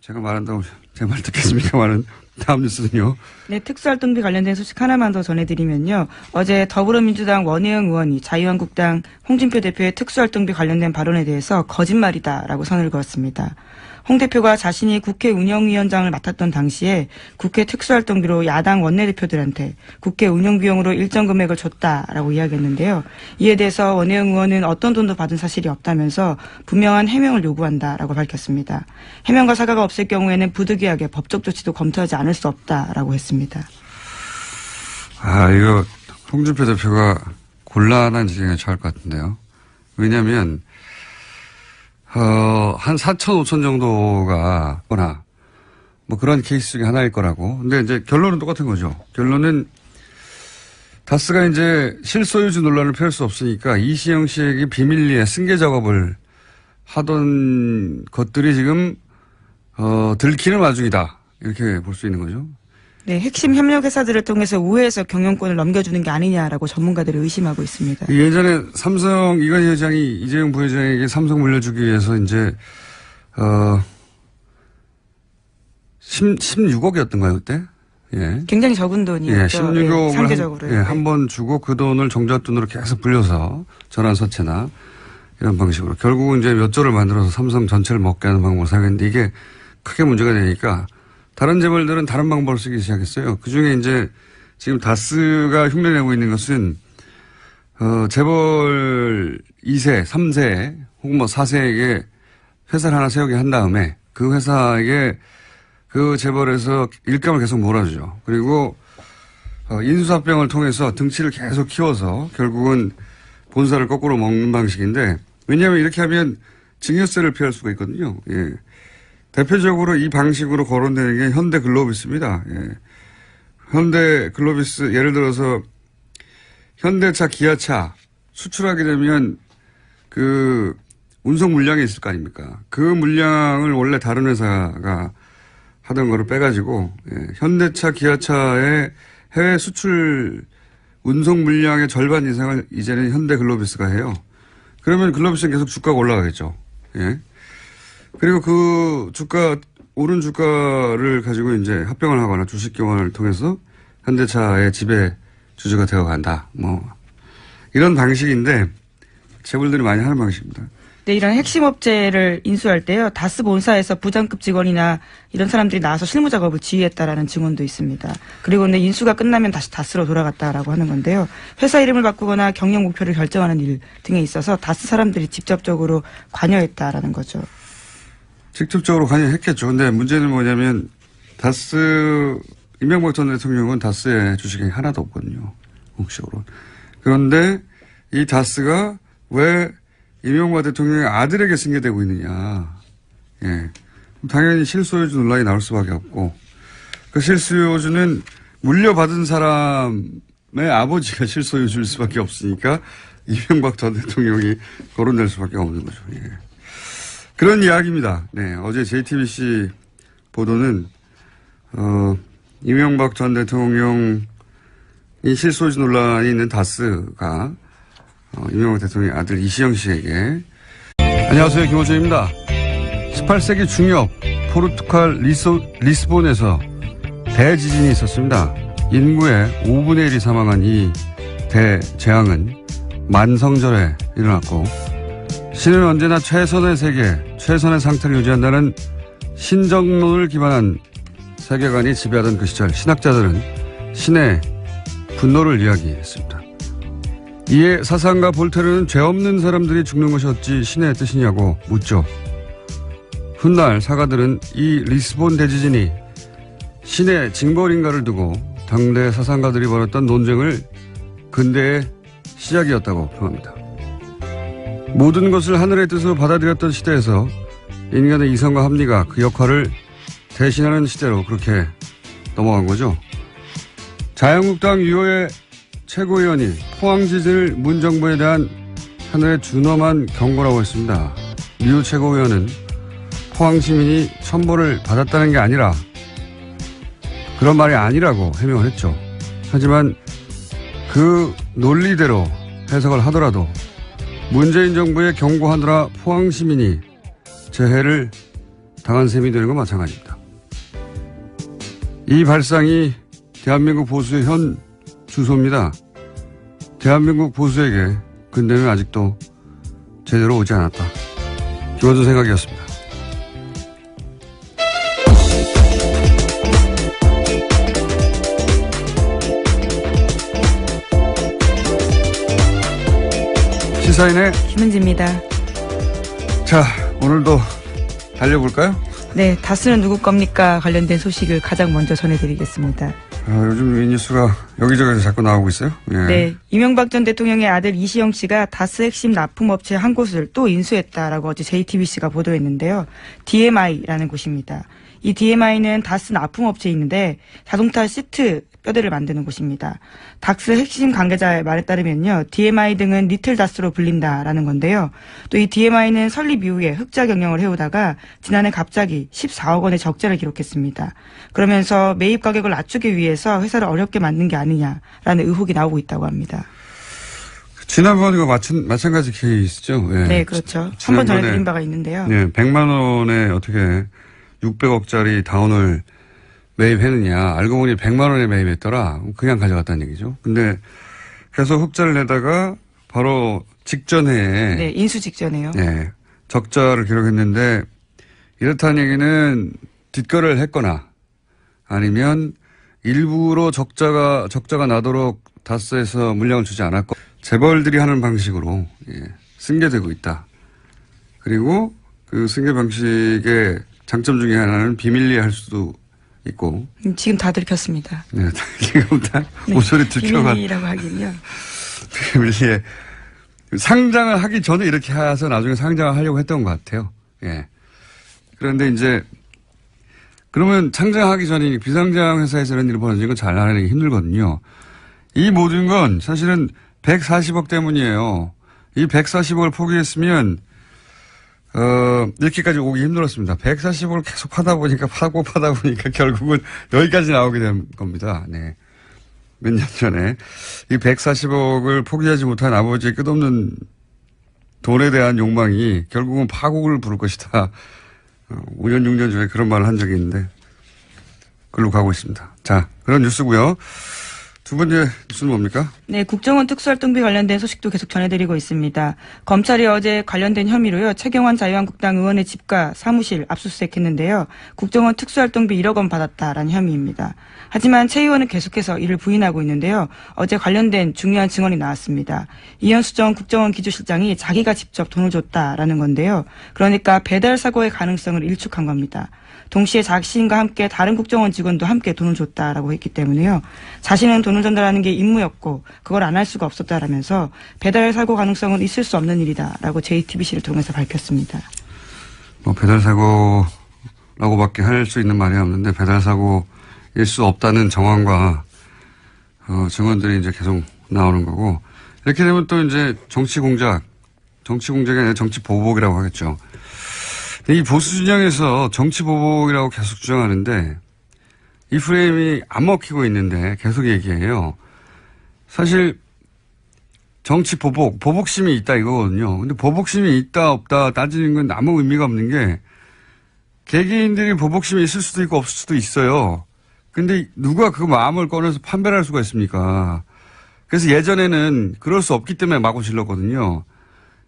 [SPEAKER 1] 제가 말한다고 제 말 듣겠습니까만은 다음 뉴스는요.
[SPEAKER 2] 네, 특수활동비 관련된 소식 하나만 더 전해드리면요. 어제 더불어민주당 원혜영 의원이 자유한국당 홍준표 대표의 특수활동비 관련된 발언에 대해서 거짓말이다라고 선을 그었습니다. 홍 대표가 자신이 국회 운영위원장을 맡았던 당시에 국회 특수활동비로 야당 원내대표들한테 국회 운영비용으로 일정 금액을 줬다라고 이야기했는데요. 이에 대해서 원혜영 의원은 어떤 돈도 받은 사실이 없다면서 분명한 해명을 요구한다라고 밝혔습니다. 해명과 사과가 없을 경우에는 부득이하게 법적 조치도 검토하지 않을 수 없다라고 했습니다.
[SPEAKER 1] 아, 이거 홍준표 대표가 곤란한 지경에 처할 것 같은데요. 왜냐하면 한 4천, 5천 정도가 거나 뭐 그런 케이스 중에 하나일 거라고. 근데 이제 결론은 똑같은 거죠. 결론은 다스가 이제 실소유주 논란을 펼 수 없으니까 이시영 씨에게 비밀리에 승계 작업을 하던 것들이 지금 들키는 와중이다. 이렇게 볼 수 있는 거죠.
[SPEAKER 2] 네, 핵심 협력 회사들을 통해서 우회해서 경영권을 넘겨주는 게 아니냐라고 전문가들이 의심하고 있습니다.
[SPEAKER 1] 예전에 삼성 이건희 회장이 이재용 부회장에게 삼성 물려주기 위해서 이제 16억이었던가요 그때? 예.
[SPEAKER 2] 굉장히 적은 돈이었죠.
[SPEAKER 1] 예, 16억을
[SPEAKER 2] 상대적으로.
[SPEAKER 1] 한 번 주고 그 돈을 종잣돈으로 계속 불려서 전환사채나 이런 방식으로 결국은 이제 몇 조를 만들어서 삼성 전체를 먹게 하는 방법을 사용했는데 이게 크게 문제가 되니까 다른 재벌들은 다른 방법을 쓰기 시작했어요. 그 중에 이제 지금 다스가 흉내내고 있는 것은, 재벌 2세, 3세, 혹은 뭐 4세에게 회사를 하나 세우게 한 다음에 그 회사에게 그 재벌에서 일감을 계속 몰아주죠. 그리고, 인수합병을 통해서 등치를 계속 키워서 결국은 본사를 거꾸로 먹는 방식인데 왜냐하면 이렇게 하면 증여세를 피할 수가 있거든요. 예. 대표적으로 이 방식으로 거론되는 게 현대글로비스입니다. 예. 현대글로비스 예를 들어서 현대차, 기아차 수출하게 되면 그 운송 물량이 있을 거 아닙니까? 그 물량을 원래 다른 회사가 하던 거를 빼가지고 현대차, 기아차의 해외 수출 운송 물량의 절반 이상을 이제는 현대글로비스가 해요. 그러면 글로비스는 계속 주가가 올라가겠죠. 예. 그리고 그 오른 주가를 가지고 이제 합병을 하거나 주식 교환을 통해서 현대차의 지배 주주가 되어 간다. 뭐, 이런 방식인데, 재벌들이 많이 하는 방식입니다.
[SPEAKER 2] 네, 이런 핵심 업체를 인수할 때요, 다스 본사에서 부장급 직원이나 이런 사람들이 나와서 실무 작업을 지휘했다라는 증언도 있습니다. 그리고 근데 인수가 끝나면 다시 다스로 돌아갔다라고 하는 건데요. 회사 이름을 바꾸거나 경영 목표를 결정하는 일 등에 있어서 다스 사람들이 직접적으로 관여했다라는 거죠.
[SPEAKER 1] 직접적으로 관여했겠죠. 근데 문제는 뭐냐면 다스 이명박 전 대통령은 다스의 주식이 하나도 없거든요. 공식적으로. 그런데 이 다스가 왜 이명박 대통령의 아들에게 승계되고 있느냐. 예. 당연히 실소유주 논란이 나올 수밖에 없고, 그 실소유주는 물려받은 사람의 아버지가 실소유주일 수밖에 없으니까 이명박 전 대통령이 거론될 수밖에 없는 거죠. 예. 그런 이야기입니다. 네. 어제 JTBC 보도는, 이명박 전 대통령이 실소유주 논란이 있는 다스가 이명박 대통령의 아들 이시영 씨에게. 안녕하세요. 김호준입니다. 18세기 중엽 포르투갈 리스본에서 대지진이 있었습니다. 인구의 5분의 1이 사망한 이 대재앙은 만성절에 일어났고, 신은 언제나 최선의 세계, 최선의 상태를 유지한다는 신정론을 기반한 세계관이 지배하던 그 시절, 신학자들은 신의 분노를 이야기했습니다. 이에 사상가 볼테르는 죄 없는 사람들이 죽는 것이 어찌 신의 뜻이냐고 묻죠. 훗날 사가들은 이 리스본 대지진이 신의 징벌인가를 두고 당대 사상가들이 벌였던 논쟁을 근대의 시작이었다고 표합니다. 모든 것을 하늘의 뜻으로 받아들였던 시대에서 인간의 이성과 합리가 그 역할을 대신하는 시대로 그렇게 넘어간 거죠. 자유한국당 유호의 최고위원이 포항지진을 문정부에 대한 하늘의 준엄한 경고라고 했습니다. 류 최고위원은 포항 시민이 천벌을 받았다는 게 아니라, 그런 말이 아니라고 해명을 했죠. 하지만 그 논리대로 해석을 하더라도 문재인 정부에 경고하느라 포항 시민이 재해를 당한 셈이 되는 건 마찬가지입니다. 이 발상이 대한민국 보수의 현 주소입니다. 대한민국 보수에게 근대는 아직도 제대로 오지 않았다. 김원준 생각이었습니다. 시사인의
[SPEAKER 2] 김은지입니다.
[SPEAKER 1] 자, 오늘도 달려볼까요?
[SPEAKER 2] 네, 다스는 누구 겁니까? 관련된 소식을 가장 먼저 전해드리겠습니다.
[SPEAKER 1] 요즘 이 뉴스가 여기저기서 자꾸 나오고 있어요. 예.
[SPEAKER 2] 네, 이명박 전 대통령의 아들 이시영 씨가 다스 핵심 납품업체 한 곳을 또 인수했다라고 어제 JTBC가 보도했는데요. DMI라는 곳입니다. 이 DMI는 다스 납품업체에 있는데 자동차 시트 뼈대를 만드는 곳입니다. 다스 핵심 관계자의 말에 따르면요, DMI 등은 리틀 다스로 불린다라는 건데요. 또 이 DMI는 설립 이후에 흑자 경영을 해오다가 지난해 갑자기 14억 원의 적자를 기록했습니다. 그러면서 매입 가격을 낮추기 위해서 회사를 어렵게 만든 게 아니냐라는 의혹이 나오고 있다고 합니다.
[SPEAKER 1] 지난번과 마찬가지 케이스죠. 예.
[SPEAKER 2] 네, 그렇죠. 한번 전해드린 바가 있는데요.
[SPEAKER 1] 네, 100만 원에 어떻게 600억짜리 다운을 매입했느냐. 알고 보니 100만 원에 매입했더라. 그냥 가져갔다는 얘기죠. 근데 계속 흑자를 내다가 바로 직전에.
[SPEAKER 2] 네, 인수 직전에요.
[SPEAKER 1] 네, 적자를 기록했는데, 이렇다는 얘기는 뒷거래를 했거나 아니면 일부러 적자가 나도록 다스에서 물량을 주지 않았고 재벌들이 하는 방식으로 승계되고 있다. 그리고 그 승계 방식의 장점 중에 하나는 비밀리에 할 수도 있고.
[SPEAKER 2] 지금 다 들켰습니다.
[SPEAKER 1] 네, 지금 다 모서리 들켜가.
[SPEAKER 2] 비밀리라고 하긴요.
[SPEAKER 1] 비밀리에 상장을 하기 전에 이렇게 해서 나중에 상장을 하려고 했던 것 같아요. 예. 그런데 이제 그러면 상장하기 전에 비상장 회사에서 이런 일이 벌어지는 건 잘 알아내기 힘들거든요. 이 모든 건 사실은 140억 때문이에요. 이 140억을 포기했으면 이렇게까지 오기 힘들었습니다. 140억을 계속 파다 보니까 결국은 여기까지 나오게 된 겁니다. 네. 몇 년 전에 이 140억을 포기하지 못한 아버지의 끝없는 돈에 대한 욕망이 결국은 파국을 부를 것이다. 5년, 6년 전에 그런 말을 한 적이 있는데 글로 가고 있습니다. 자, 그런 뉴스고요. 두 번째 뉴스는 뭡니까?
[SPEAKER 2] 네, 국정원 특수활동비 관련된 소식도 계속 전해드리고 있습니다. 검찰이 어제 관련된 혐의로요, 최경환 자유한국당 의원의 집과 사무실 압수수색했는데요. 국정원 특수활동비 1억 원 받았다라는 혐의입니다. 하지만 최 의원은 계속해서 이를 부인하고 있는데요. 어제 관련된 중요한 증언이 나왔습니다. 이현수 전 국정원 기조실장이 자기가 직접 돈을 줬다라는 건데요. 그러니까 배달 사고의 가능성을 일축한 겁니다. 동시에 자신과 함께 다른 국정원 직원도 함께 돈을 줬다라고 했기 때문에요. 자신은 돈을 전달하는 게 임무였고 그걸 안 할 수가 없었다라면서 배달 사고 가능성은 있을 수 없는 일이다라고 JTBC를 통해서 밝혔습니다.
[SPEAKER 1] 뭐 배달 사고라고밖에 할 수 있는 말이 없는데 배달 사고일 수 없다는 정황과 증언들이 이제 계속 나오는 거고 이렇게 되면 또 이제 정치 공작이 아니라 정치 보복이라고 하겠죠. 이 보수 진영에서 정치 보복이라고 계속 주장하는데 이 프레임이 안 먹히고 있는데 계속 얘기해요. 사실 정치 보복심이 있다 이거거든요. 근데 보복심이 있다 없다 따지는 건 아무 의미가 없는 게 개개인들이 보복심이 있을 수도 있고 없을 수도 있어요. 근데 누가 그 마음을 꺼내서 판별할 수가 있습니까? 그래서 예전에는 그럴 수 없기 때문에 마구 질렀거든요.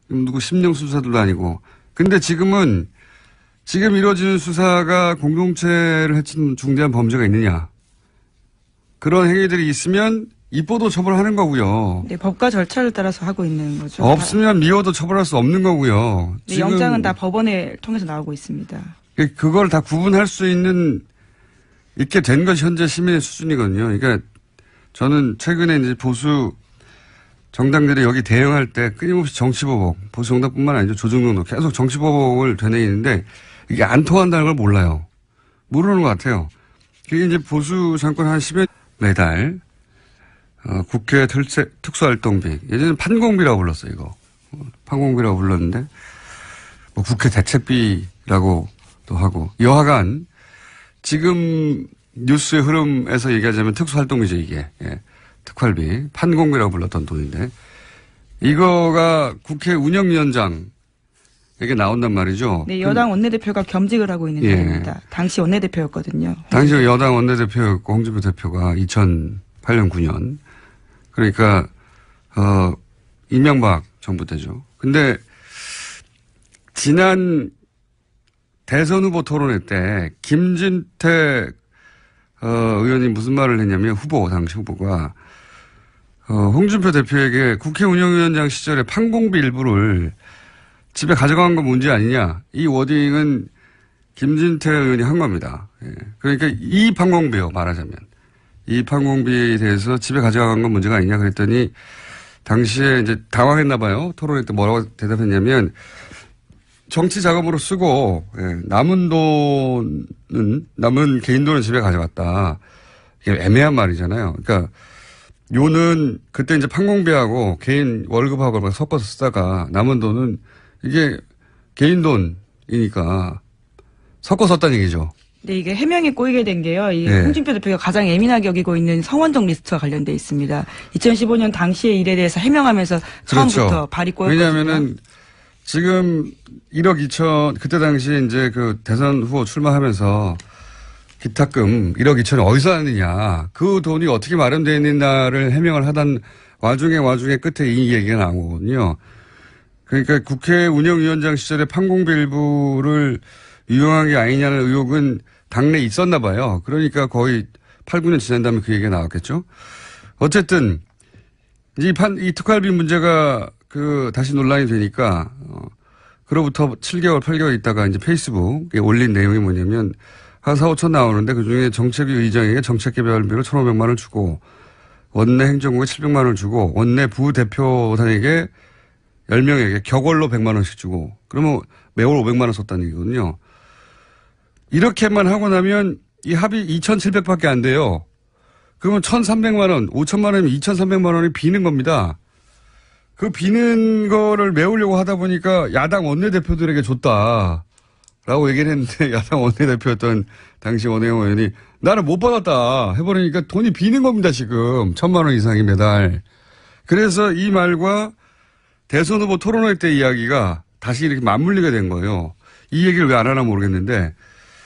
[SPEAKER 1] 누구 심령 수사도 아니고. 근데 지금 이루어지는 수사가 공동체를 해친 중대한 범죄가 있느냐. 그런 행위들이 있으면 입보도 처벌하는 거고요.
[SPEAKER 2] 네, 법과 절차를 따라서 하고 있는 거죠.
[SPEAKER 1] 없으면 미워도 처벌할 수 없는 거고요.
[SPEAKER 2] 네, 영장은 다 법원을 통해서 나오고 있습니다.
[SPEAKER 1] 그걸 다 구분할 수 있게 된 것이 현재 시민의 수준이거든요. 그러니까 저는 최근에 이제 보수 정당들이 여기 대응할 때 끊임없이 정치보복, 보수 정당뿐만 아니죠. 조정동도 계속 정치보복을 되뇌이는데 이게 안 통한다는 걸 몰라요. 모르는 것 같아요. 그게 이제 보수 정권 한 10여 매달 국회 특수활동비 예전에 판공비라고 불렀어요. 이거 판공비라고 불렀는데 뭐 국회 대책비라고도 하고 여하간 지금 뉴스의 흐름에서 얘기하자면 특수활동비죠 이게. 예. 특활비 판공비라고 불렀던 돈인데 이거가 국회 운영위원장에게 나온단 말이죠.
[SPEAKER 2] 네, 여당 원내대표가 겸직을 하고 있는 자리입니다. 당시 원내대표였거든요.
[SPEAKER 1] 당시 여당 원내대표였고 홍준표 대표가 2008년 9년 그러니까 이명박 정부 때죠. 근데 지난 대선 후보 토론회 때 김진태 의원이 무슨 말을 했냐면 당시 후보가 홍준표 대표에게 국회 운영위원장 시절에 판공비 일부를 집에 가져간 건 문제 아니냐. 이 워딩은 김진태 의원이 한 겁니다. 예. 그러니까 이 판공비요 말하자면. 이 판공비에 대해서 집에 가져간 건 문제가 아니냐 그랬더니 당시에 이제 당황했나 봐요. 토론회 때 뭐라고 대답했냐면 정치 자금으로 쓰고 남은 개인 돈은 집에 가져갔다. 이게 애매한 말이잖아요. 그러니까 요는 그때 이제 판공비하고 개인 월급하고 섞어서 쓰다가 남은 돈은 이게 개인 돈이니까 섞어 썼다는 얘기죠.
[SPEAKER 2] 네, 이게 해명이 꼬이게 된 게요. 이 홍준표 대표가 가장 예민하게 여기고 있는 성원정 리스트와 관련돼 있습니다. 2015년 당시의 일에 대해서 해명하면서 처음부터
[SPEAKER 1] 그렇죠.
[SPEAKER 2] 발이 꼬였거든요.
[SPEAKER 1] 왜냐하면은 지금 1억 2천 그때 당시에 이제 그 대선 후보 출마하면서 기탁금 1억 2천이 어디서 왔느냐. 그 돈이 어떻게 마련되어 있느냐를 해명을 하던 와중에 끝에 이 얘기가 나오거든요. 그러니까 국회 운영위원장 시절에 판공비 일부를 유용한 게 아니냐는 의혹은 당내에 있었나 봐요. 그러니까 거의 8, 9년 지난 다음에 그 얘기가 나왔겠죠. 어쨌든 이 특활비 문제가 다시 논란이 되니까 그로부터 7개월, 8개월 있다가 이제 페이스북에 올린 내용이 뭐냐면 한 4, 5천 나오는데 그중에 정책위 의장에게 정책개발비로 1,500만 원을 주고 원내 행정국에 700만 원을 주고 원내 부대표단에게 10명에게 격월로 100만 원씩 주고 그러면 매월 500만 원 썼다는 얘기거든요. 이렇게만 하고 나면 이 합이 2,700밖에 안 돼요. 그러면 1,300만 원, 5천만 원이면 2,300만 원이 비는 겁니다. 그 비는 거를 메우려고 하다 보니까 야당 원내대표들에게 줬다. 라고 얘기를 했는데 야당 원내대표였던 당시 원혜영 의원이 나는 못 받았다 해버리니까 돈이 비는 겁니다 지금 1,000만 원 이상이 매달. 그래서 이 말과 대선 후보 토론회 때 이야기가 다시 이렇게 맞물리게 된 거예요. 이 얘기를 왜 안 하나 모르겠는데